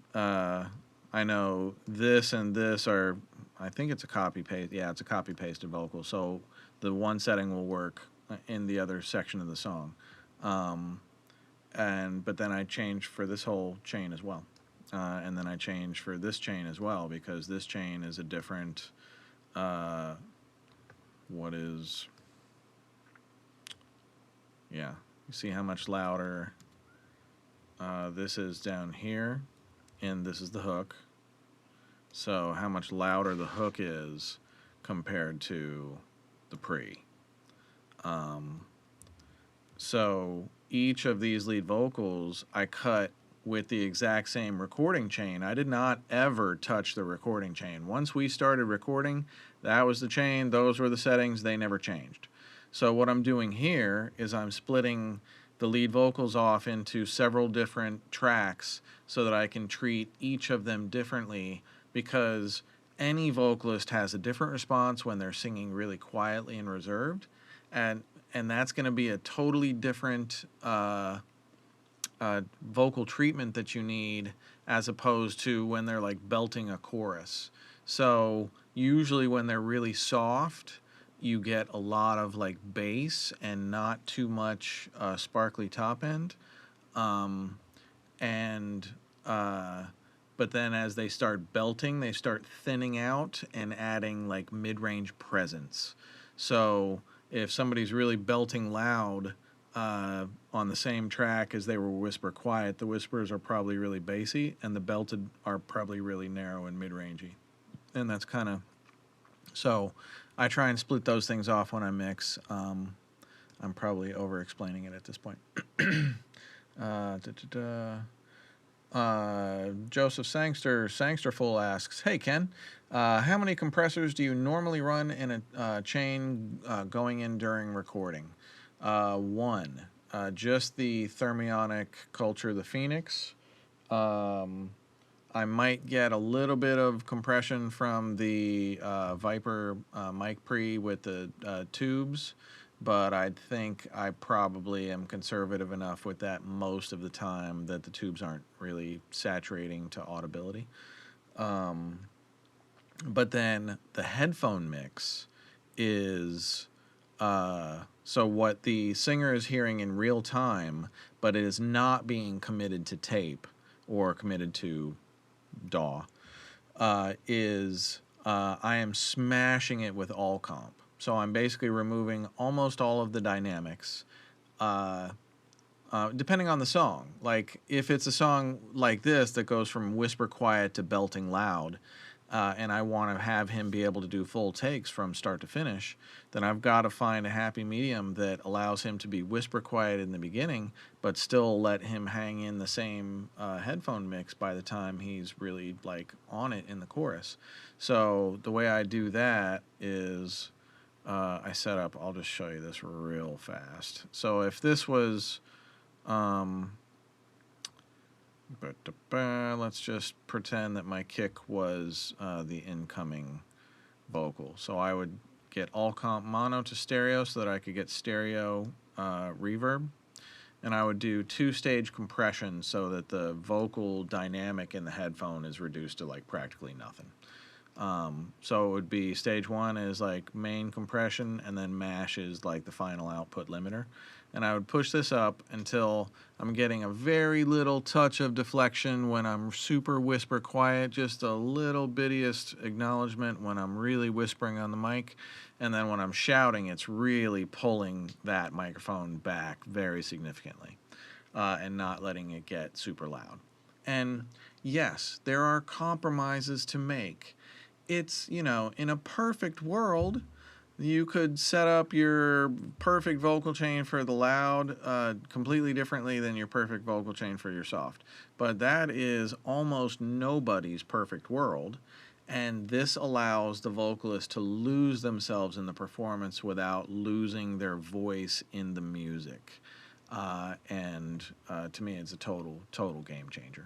I know this and this are, I think it's a copy paste. Yeah, it's a copy pasted vocal. So the one setting will work in the other section of the song. But then I change for this whole chain as well. And then I change for this chain as well, because this chain is a different, yeah, you see how much louder this is down here, and this is the hook. So how much louder the hook is compared to the pre. So each of these lead vocals I cut with the exact same recording chain. I did not ever touch the recording chain. Once we started recording, that was the chain, those were the settings, they never changed. So what I'm doing here is I'm splitting the lead vocals off into several different tracks so that I can treat each of them differently, because any vocalist has a different response when they're singing really quietly and reserved, and that's going to be a totally different vocal treatment that you need as opposed to when they're like belting a chorus. So usually when they're really soft, you get a lot of like bass and not too much sparkly top end. But then as they start belting, they start thinning out and adding like mid-range presence. So if somebody's really belting loud on the same track as they were whisper quiet, the whispers are probably really bassy and the belted are probably really narrow and mid-rangey. And that's kind of, so I try and split those things off when I mix. I'm probably over-explaining it at this point. Joseph Sangsterful asks, "Hey Ken, how many compressors do you normally run in a chain going in during recording?" One, just the Thermionic Culture, the Phoenix. I might get a little bit of compression from the Viper mic pre with the tubes, but I think I probably am conservative enough with that most of the time that the tubes aren't really saturating to audibility. But then the headphone mix is so what the singer is hearing in real time, but it is not being committed to tape or committed to DAW, is I am smashing it with all comp. So I'm basically removing almost all of the dynamics, depending on the song. Like if it's a song like this that goes from whisper quiet to belting loud, and I want to have him be able to do full takes from start to finish, then I've got to find a happy medium that allows him to be whisper quiet in the beginning, but still let him hang in the same headphone mix by the time he's really like on it in the chorus. So the way I do that is I set up, I'll just show you this real fast. So if this was, let's just pretend that my kick was the incoming vocal. So I would get all comp mono to stereo so that I could get stereo reverb. And I would do 2-stage compression so that the vocal dynamic in the headphone is reduced to like practically nothing. So it would be stage 1 is like main compression, and then mash is like the final output limiter. And I would push this up until I'm getting a very little touch of deflection when I'm super whisper quiet, just a little bittiest acknowledgement when I'm really whispering on the mic. And then when I'm shouting, it's really pulling that microphone back very significantly, and not letting it get super loud. And yes, there are compromises to make. It's, you know, in a perfect world, you could set up your perfect vocal chain for the loud completely differently than your perfect vocal chain for your soft. But that is almost nobody's perfect world. And this allows the vocalist to lose themselves in the performance without losing their voice in the music. And to me, it's a total game changer.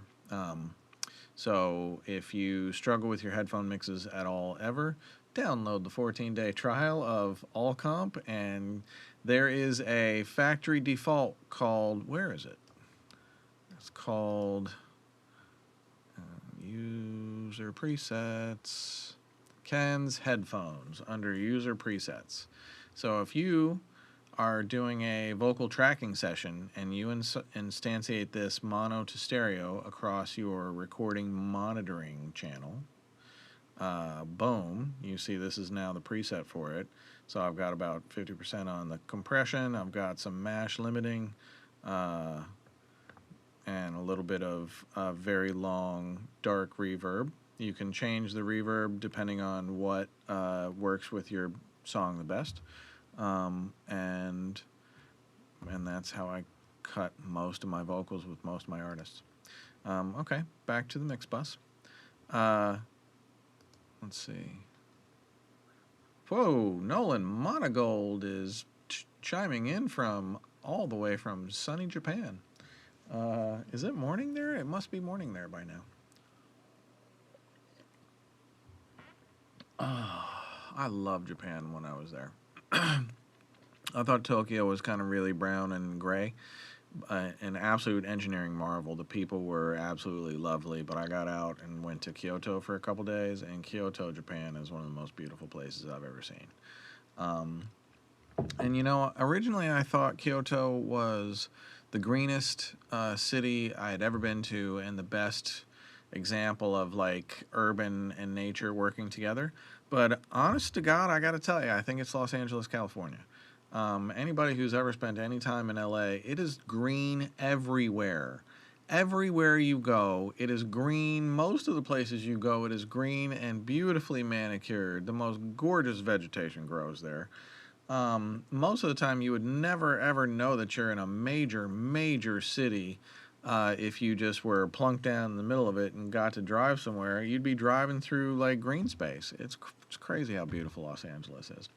So if you struggle with your headphone mixes at all ever, download the 14-day trial of All Comp, and there is a factory default called, where is it? It's called User Presets, Ken's Headphones under User Presets. So if you are doing a vocal tracking session and you instantiate this mono to stereo across your recording monitoring channel, boom, you see this is now the preset for it. So I've got about 50% on the compression, I've got some mash limiting, and a little bit of very long dark reverb. You can change the reverb depending on what works with your song the best. And that's how I cut most of my vocals with most of my artists. Okay, back to the mix bus. Let's see. Whoa, Nolan Monogold is chiming in from all the way from sunny Japan. Is it morning there? It must be morning there by now. I loved Japan when I was there. I thought Tokyo was kind of really brown and gray. An absolute engineering marvel. The people were absolutely lovely, but I got out and went to Kyoto for a couple days, and Kyoto, Japan is one of the most beautiful places I've ever seen. And you know, originally I thought Kyoto was the greenest city I had ever been to and the best example of like urban and nature working together. But honest to God, I got to tell you, I think it's Los Angeles, California. Anybody who's ever spent any time in LA, it is green everywhere. Everywhere you go, it is green. Most of the places you go, it is green and beautifully manicured. The most gorgeous vegetation grows there. Most of the time, you would never, ever know that you're in a major city if you just were plunked down in the middle of it and got to drive somewhere. You'd be driving through, like, green space. It's crazy how beautiful Los Angeles is.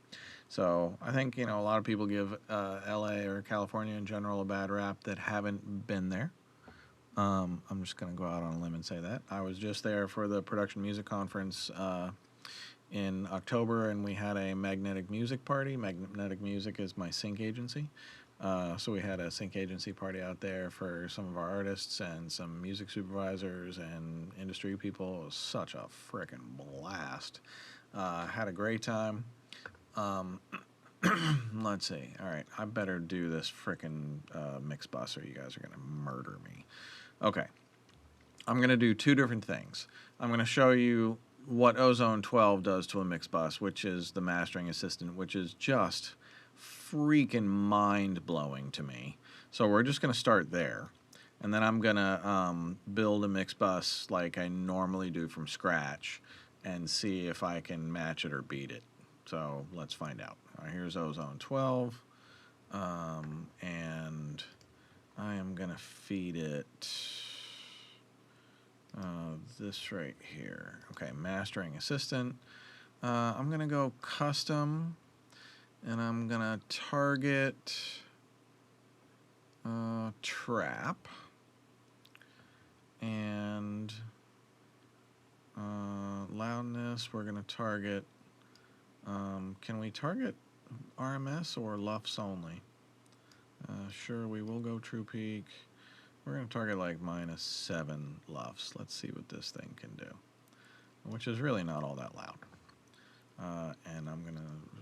So I think, you know, a lot of people give LA or California in general a bad rap that haven't been there. I'm just going to go out on a limb and say that. I was just there for the Production Music Conference in October, and we had a magnetic music party. Magnetic Music is my sync agency. So we had a sync agency party out there for some of our artists and some music supervisors and industry people. It was such a frickin' blast. Had a great time. Let's see. All right, I better do this frickin' mix bus or you guys are going to murder me. Okay. I'm going to do two different things. I'm going to show you what Ozone 12 does to a mix bus, which is the mastering assistant, which is just freaking mind-blowing to me. So we're just going to start there. And then I'm going to build a mix bus like I normally do from scratch and see if I can match it or beat it. So let's find out. All right, here's Ozone 12. And I am going to feed it this right here. Okay, mastering assistant. I'm going to go custom. And I'm going to target trap. And loudness, we're going to target. Can we target RMS or LUFS only? Sure, we will go true peak. We're going to target like -7 LUFS. Let's see what this thing can do, which is really not all that loud. And I'm going to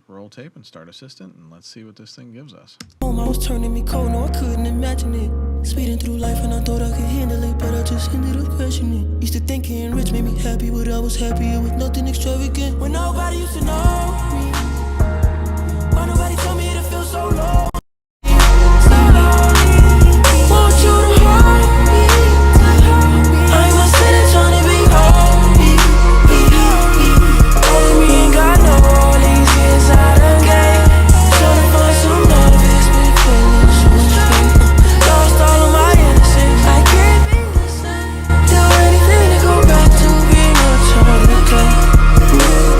roll tape and start assistant, and let's see what this thing gives us. I was turning me cold, no, I couldn't imagine it. Speeding through life and I thought I could handle it, but I just ended up crashing it. Used to think getting rich made me happy, but I was happier with nothing extravagant. When nobody used to know me, why nobody told me it feels so low. Want you to hold me. I'm a sinner trying to be holy. We ain't got no these years I done gave. Trying to find some love, it's been feeling so strange. Lost all of my innocence, I can't be the same. Do anything to go back to being a child again.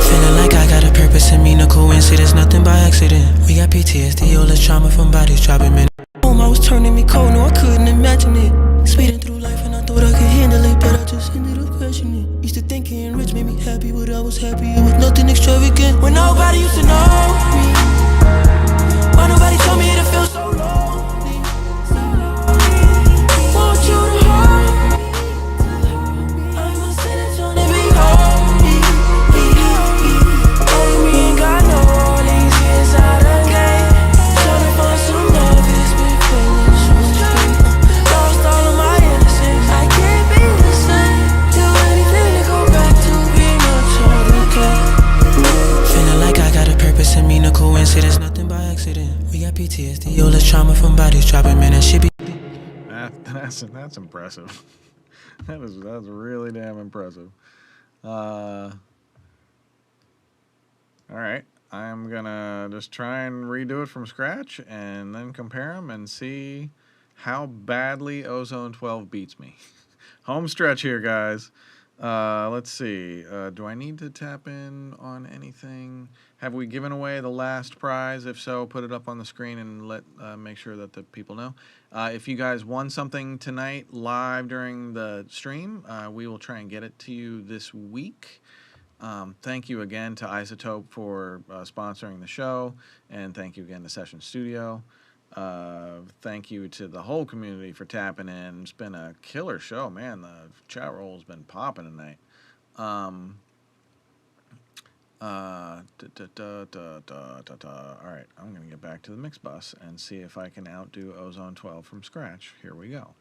Feeling like I got a purpose in me, no coincidence, nothing by accident. We got PTSD, all the trauma from bodies dropping, man. I was turning me cold, no, I couldn't imagine it. Speeding through life and I thought I could handle it, but I just ended up crashing it. Used to think getting rich made me happy, but I was happier with nothing extravagant. When nobody used to know me, why nobody told me it feels so lonely. Want you to hold me. I'm a sinner trying to be holy. We ain't got no these years I done gave. Trying to find some love, it's been feeling so strange. Lost all of my innocence, I can't be the same. Do anything to go back to being a child again. Feeling like I got a purpose in me, no coincidence, nothing by accident. We got PTSD, all the trauma from bodies dropping, man, that shit be. That's impressive. That's really damn impressive. All right, I'm gonna just try and redo it from scratch and then compare them and see how badly Ozone 12 beats me. Home stretch here, guys. Let's see. Do I need to tap in on anything? Have we given away the last prize? If so, put it up on the screen and make sure that the people know. If you guys won something tonight live during the stream, we will try and get it to you this week. Thank you again to Isotope for sponsoring the show, and thank you again to Session Studio. Thank you to the whole community for tapping in. It's been a killer show, man. The chat roll's been popping tonight. All right, I'm gonna get back to the mix bus and see if I can outdo Ozone 12 from scratch. Here we go.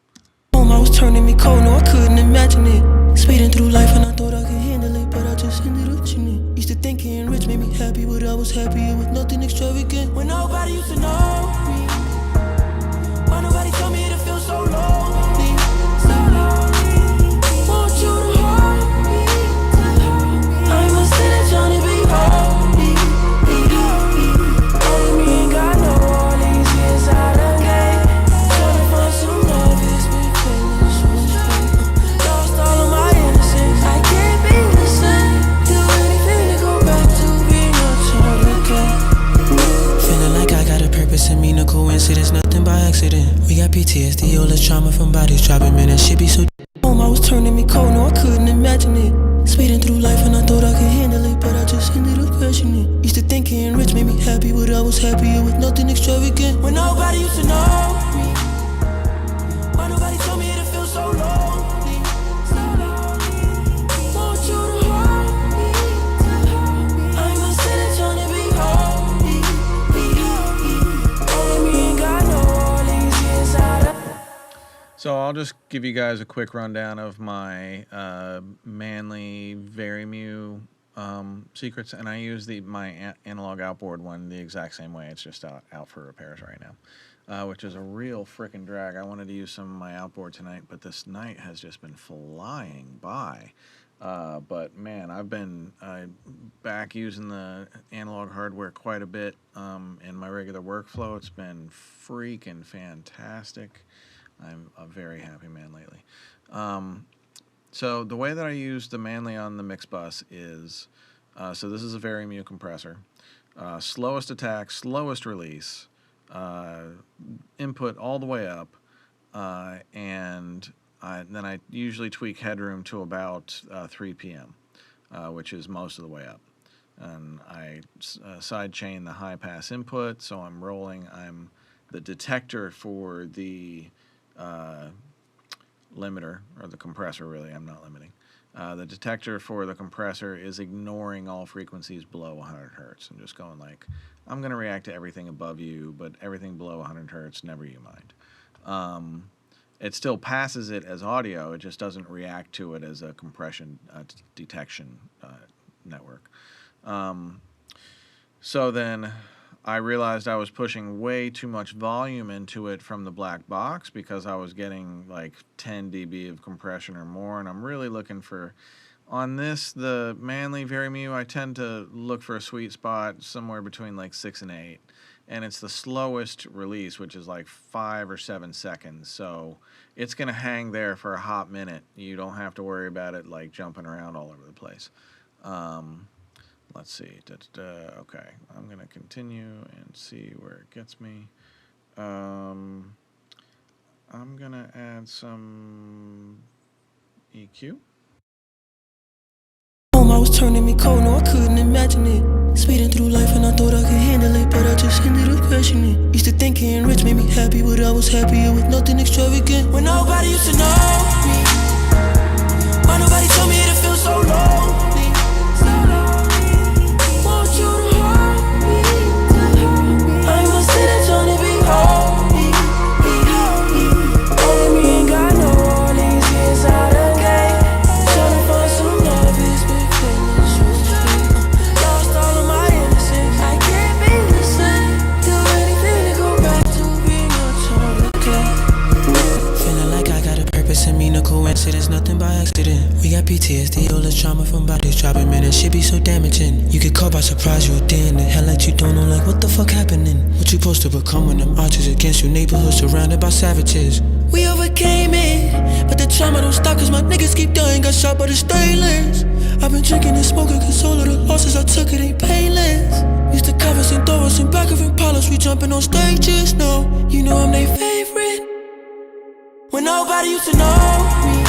I was turning me cold, no, I couldn't imagine it. Speeding through life and I thought I could handle it, but I just ended up chin it. Used to think getting rich made me happy, but I was happier with nothing extravagant. When nobody used to know me, why nobody told me it feels so lonely. Want you to hold me. I'm a sinner trying to be holy. We ain't got no these years I done gave. Trying to find some love, it's been feeling so strange. Lost all of my innocence, I can't be the same. Do anything to go back to being a child again. Feeling like I got a purpose PTSD, all this trauma from bodies dropping, man, that shit be so home. I was turning me cold, no, I couldn't imagine it. Speeding through life and I thought I could handle it, but I just ended up crashing it. Used to think getting rich made me happy, but I was happier with nothing extravagant. When nobody used to know me, why nobody told me it feels so lonely, so lonely. Want you to hold me, I'm a sinner trying to be holy, be holy. Only me ain't got no all these years out of. So I'll just give you guys a quick rundown of my Manley Verymu secrets, and I use my analog outboard one the exact same way. It's just out for repairs right now, which is a real frickin' drag. I wanted to use some of my outboard tonight, but this night has just been flying by. But man, I've been back using the analog hardware quite a bit in my regular workflow. It's been freaking fantastic. I'm a very happy man lately. So the way that I use the Manley on the mix bus is, so this is a Verymu compressor, slowest attack, slowest release, input all the way up, and then I usually tweak headroom to about 3 p.m., which is most of the way up. And I side chain the high pass input, so I'm rolling. I'm the detector for the limiter, or the compressor, really. I'm not limiting. The detector for the compressor is ignoring all frequencies below 100 hertz and just going like, I'm going to react to everything above you, but everything below 100 hertz, never you mind. It still passes it as audio, it just doesn't react to it as a compression detection network. So then I realized I was pushing way too much volume into it from the black box because I was getting like 10 dB of compression or more, and I'm really looking for, on this, the Manley Verymu, I tend to look for a sweet spot somewhere between like 6 and 8, and it's the slowest release, which is like 5 or 7 seconds, so it's going to hang there for a hot minute. You don't have to worry about it like jumping around all over the place. Let's see. Okay, I'm going to continue and see where it gets me. I'm going to add some EQ. I was turning me cold, no, I couldn't imagine it. Speeding through life and I thought I could handle it, but I just ended up crashing it. Used to think getting rich made me happy, but I was happier with nothing extravagant. When nobody used to know me, why nobody told me it feels so lonely, so lonely. Want you to hold me, I'm a sinner trying to be holy, be holy. Only me ain't got no all these years out of gate. Trying to find some love, it's been feeling so strange. Lost all of my innocence, I can't be the same. Do anything to go back to being a child again. Feeling like I got a purpose and mean a coincidence, nothing by accident. We got PTSD, all this trauma from bodies dropping, man, that shit be so damaging. You get caught by surprise, you a day in the hell like you don't know, like what the fuck happening? What you supposed to become when them arches against your neighborhood surrounded by savages? We overcame it, but the trauma don't stop cause my niggas keep dying, got shot by the stainless. I've been drinking and smoking cause all of the losses I took, it ain't painless. Used to cover and throw us in back of Impalas, we jumping on stages now. You know I'm their favorite. When nobody used to know me,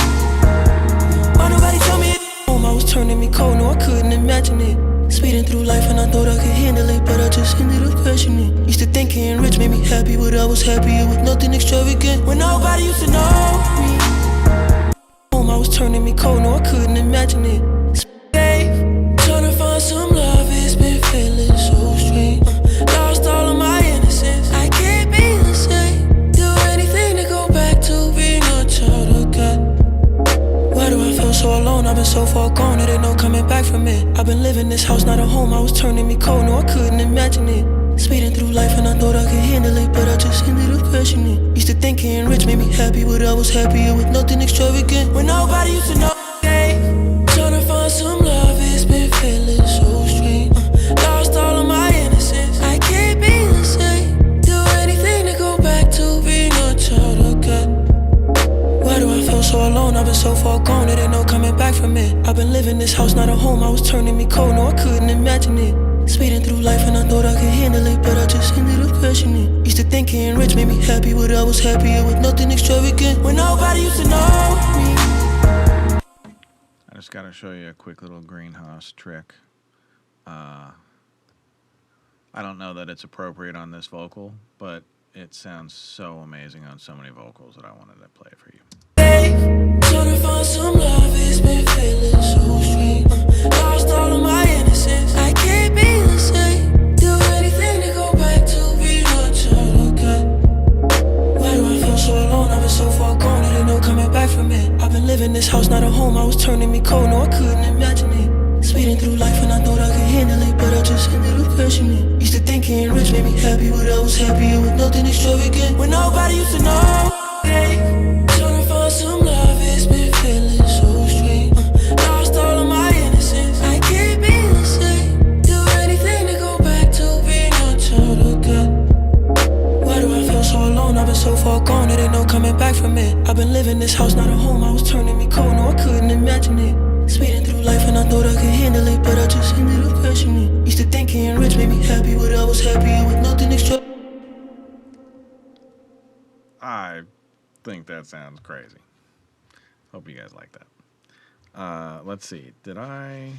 why nobody told me it? I was turning me cold, no, I couldn't imagine it. Speeding through life and I thought I could handle it, but I just ended up crashing it. Used to think getting rich made me happy, but I was happier with nothing extravagant. When nobody used to know me, I was turning me cold, no, I couldn't imagine it. Trying to find some love, it's been feeling so strange. Lost all of my innocence, I can't be the same. Do anything to go back to being a child again. Why do I feel so alone? I've been so far gone, there ain't no coming back from it. I've been living this house, not a home, I was turning me cold, no, I couldn't imagine it. Speeding through life and I thought I could handle it, but I just ended up crashing it. Used to think getting rich made me happy, but I was happier with nothing extravagant. When nobody used to know. Trying to find some love, it's been feeling so strange. Lost all of my innocence, I can't be the same. Do anything to go back to being a child again. Why do I feel so alone? I've been so far gone, there ain't no coming back from it. I've been living this house, not a home, I was turning me cold, no, I couldn't imagine it. Speeding through life and I thought I could handle it, but I just ended up crashing it. Used to think getting rich made made me happy, but I was happier with nothing extravagant. When nobody used to know me. I just got to show you a quick little greenhouse trick. I don't know that it's appropriate on this vocal, but it sounds so amazing on so many vocals that I wanted to play it for you. Trying to find some love, it's been feeling so strange. Lost all of my innocence, I can't be the same. Do anything to go back to being a child again. Why do I feel so alone? I've been so far gone, there ain't no coming back from it. I've been living this house, not a home, I was turning me cold, no I couldn't imagine it. Speeding through life and I thought I could handle it, but I just ended up crashing it. Used to think getting rich made me happy, but I was happier with nothing extravagant. When nobody used to know. Trying to find some love, it's been feeling so strange. Lost all of my innocence, I can't be the same. Do anything to go back to being a child again. Why do I feel so alone? I've been so far gone, there ain't no coming back from it. I've been living this house, not a home, I was turning me cold, no I couldn't imagine it. Speeding through life and I thought I could handle it, but I just ended up crashing it. Used to think getting rich made me happy, but I was happier with nothing extra. I think that sounds crazy. Hope you guys like that. Let's see. Did I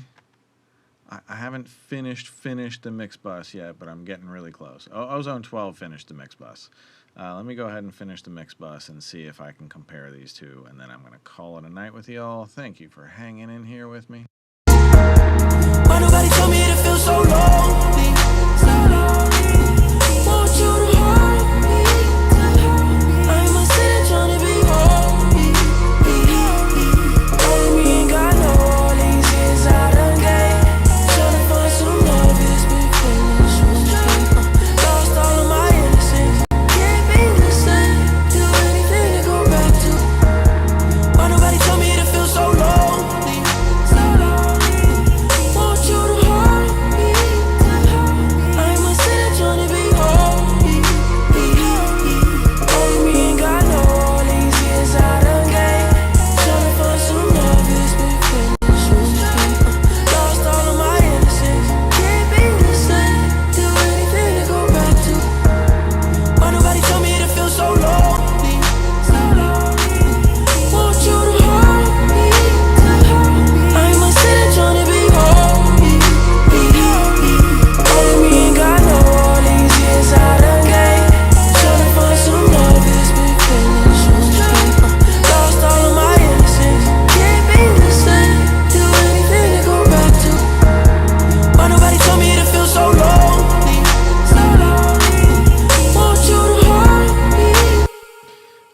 haven't finished the mix bus yet, but I'm getting really close. Ozone 12 finished the mix bus. Let me go ahead and finish the mix bus and see if I can compare these two, and then I'm going to call it a night with y'all. Thank you for hanging in here with me. Why nobody told me to feel so lonely? Want you to hold me. I'm a sinner trying to be holy. Only me ain't got no all these years I done gave. Trying to find some love, it's been feeling so strange. Lost all of my innocence, can't be the same. Do anything to go back to. Why nobody told me to feel so lonely? Want you to hold me. I'm a sinner trying to be holy. Only me ain't got no all these years I done gave. Trying to find some love, it's been feeling so strange. Lost all of my innocence, can't be the same. Do anything to go back to. Why nobody told me to feel so lonely? Want you to hold me. I'm a sinner trying to be holy. Only me ain't got no all these years I done gave. Trying to find some love, it's been feeling so strange. Lost all of my innocence, can't be the same. Do anything to go back to. Why nobody told me to feel so lonely? Want you to hold me.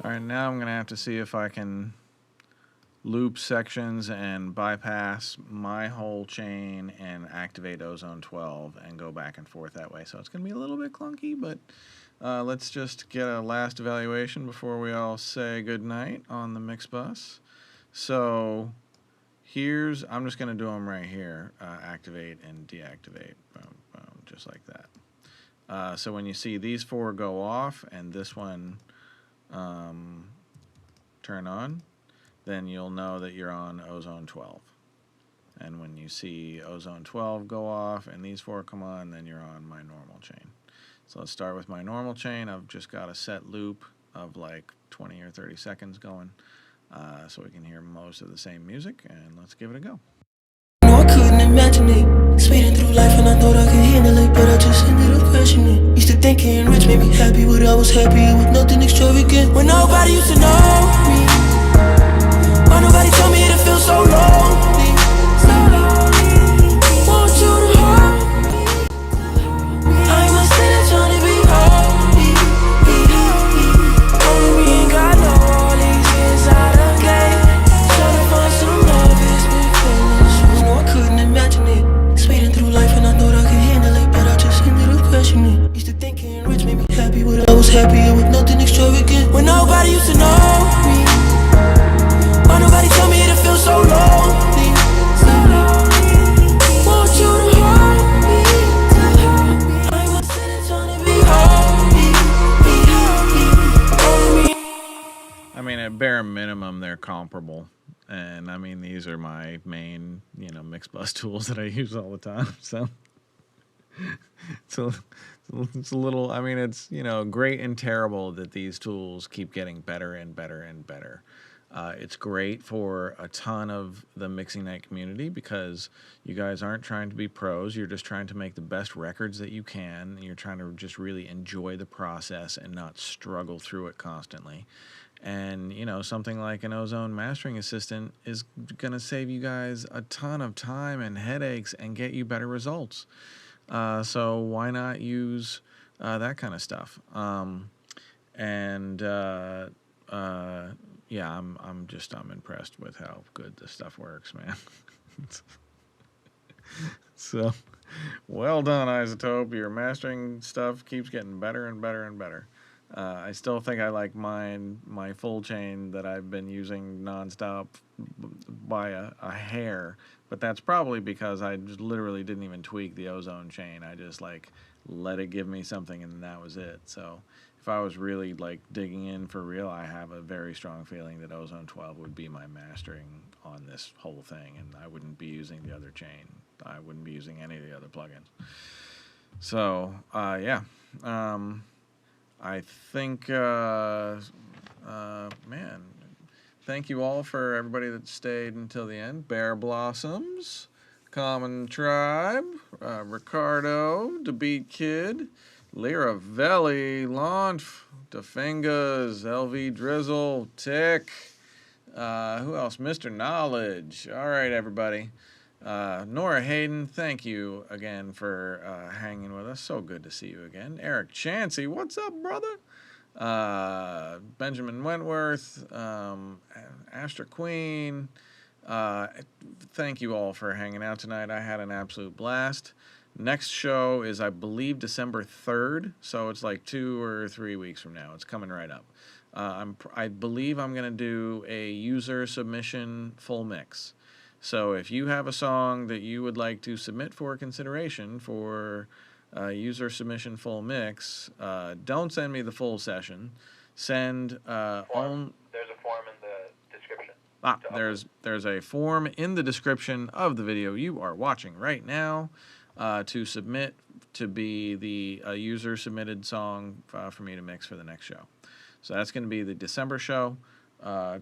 All right, now I'm going to have to see if I can loop sections and bypass my whole chain and activate Ozone 12 and go back and forth that way. So it's going to be a little bit clunky, but let's just get a last evaluation before we all say goodnight on the mix bus. So I'm just going to do them right here, activate and deactivate, boom, boom, just like that. So when you see these four go off and this one turn on, then you'll know that you're on Ozone 12. And when you see Ozone 12 go off and these four come on, then you're on my normal chain. So let's start with my normal chain. I've just got a set loop of like 20 or 30 seconds going, so we can hear most of the same music, and let's give it a go. No, I couldn't imagine it. Speeding through life and I thought I could handle it, but I just ended up crashing it. Used to think getting rich made me happy, but I was happier with nothing extravagant. When nobody used to know me. Why nobody told me to feel so lonely? Want you to hold me. I'm a sinner trying to be holy. Only me ain't got no all these years I done gave. Trying to find some love, it's been feeling so. No, I couldn't imagine it. Speeding through life and I thought I could handle it, but I just ended up crashing it. Used to think getting rich made me happy, but I was happier with nothing extravagant. When nobody used to know me. Why nobody told me to feel so lonely? Want you to hold me. I'm a sinner trying to be holy. I mean, at bare minimum, they're comparable. And I mean, these are my main, mix bus tools that I use all the time. So So it's a little, I mean, it's, great and terrible that these tools keep getting better and better and better. It's great for a ton of the Mixing Night community because you guys aren't trying to be pros. You're just trying to make the best records that you can. And you're trying to just really enjoy the process and not struggle through it constantly. And, something like an Ozone Mastering Assistant is going to save you guys a ton of time and headaches and get you better results. So why not use that kind of stuff? Yeah, I'm impressed with how good this stuff works, man. So, well done, Isotope. Your mastering stuff keeps getting better and better and better. I still think I like my full chain that I've been using nonstop by a hair, but that's probably because I just literally didn't even tweak the Ozone chain. I just let it give me something and that was it. So if I was really digging in for real, I have a very strong feeling that Ozone 12 would be my mastering on this whole thing, and I wouldn't be using the other chain. I wouldn't be using any of the other plugins. So yeah. I think, man, thank you all for everybody that stayed until the end. Bear Blossoms, Common Tribe, Ricardo, The Beat Kid, Lyra Velli, Launch, Defingas, LV Drizzle, Tick, who else? Mr. Knowledge. All right, everybody. Nora Hayden, thank you again for hanging with us. So good to see you again. Eric Chansey, what's up, brother? Benjamin Wentworth, Astra Queen. Thank you all for hanging out tonight. I had an absolute blast. Next show is, I believe, December 3rd, so it's 2 or 3 weeks from now. It's coming right up. I believe I'm going to do a user submission full mix. So if you have a song that you would like to submit for consideration for user submission full mix, don't send me the full session. Send There's a form in the description. There's a form in the description of the video you are watching right now to submit to be the user submitted song for me to mix for the next show. So that's going to be the December show.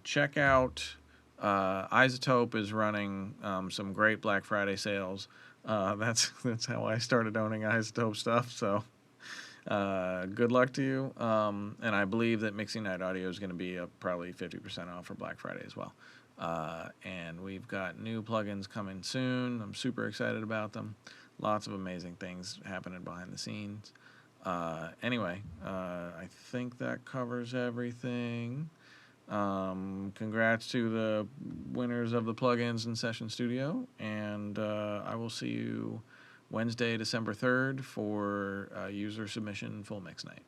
Check out Isotope is running some great Black Friday sales. That's how I started owning Isotope stuff. So good luck to you. And I believe that Mixing Night Audio is going to be probably 50% off for Black Friday as well. And we've got new plugins coming soon. I'm super excited about them. Lots of amazing things happening behind the scenes. Anyway, I think that covers everything. Congrats to the winners of the plugins in Session Studio, and I will see you Wednesday, December 3rd for user submission full mix night.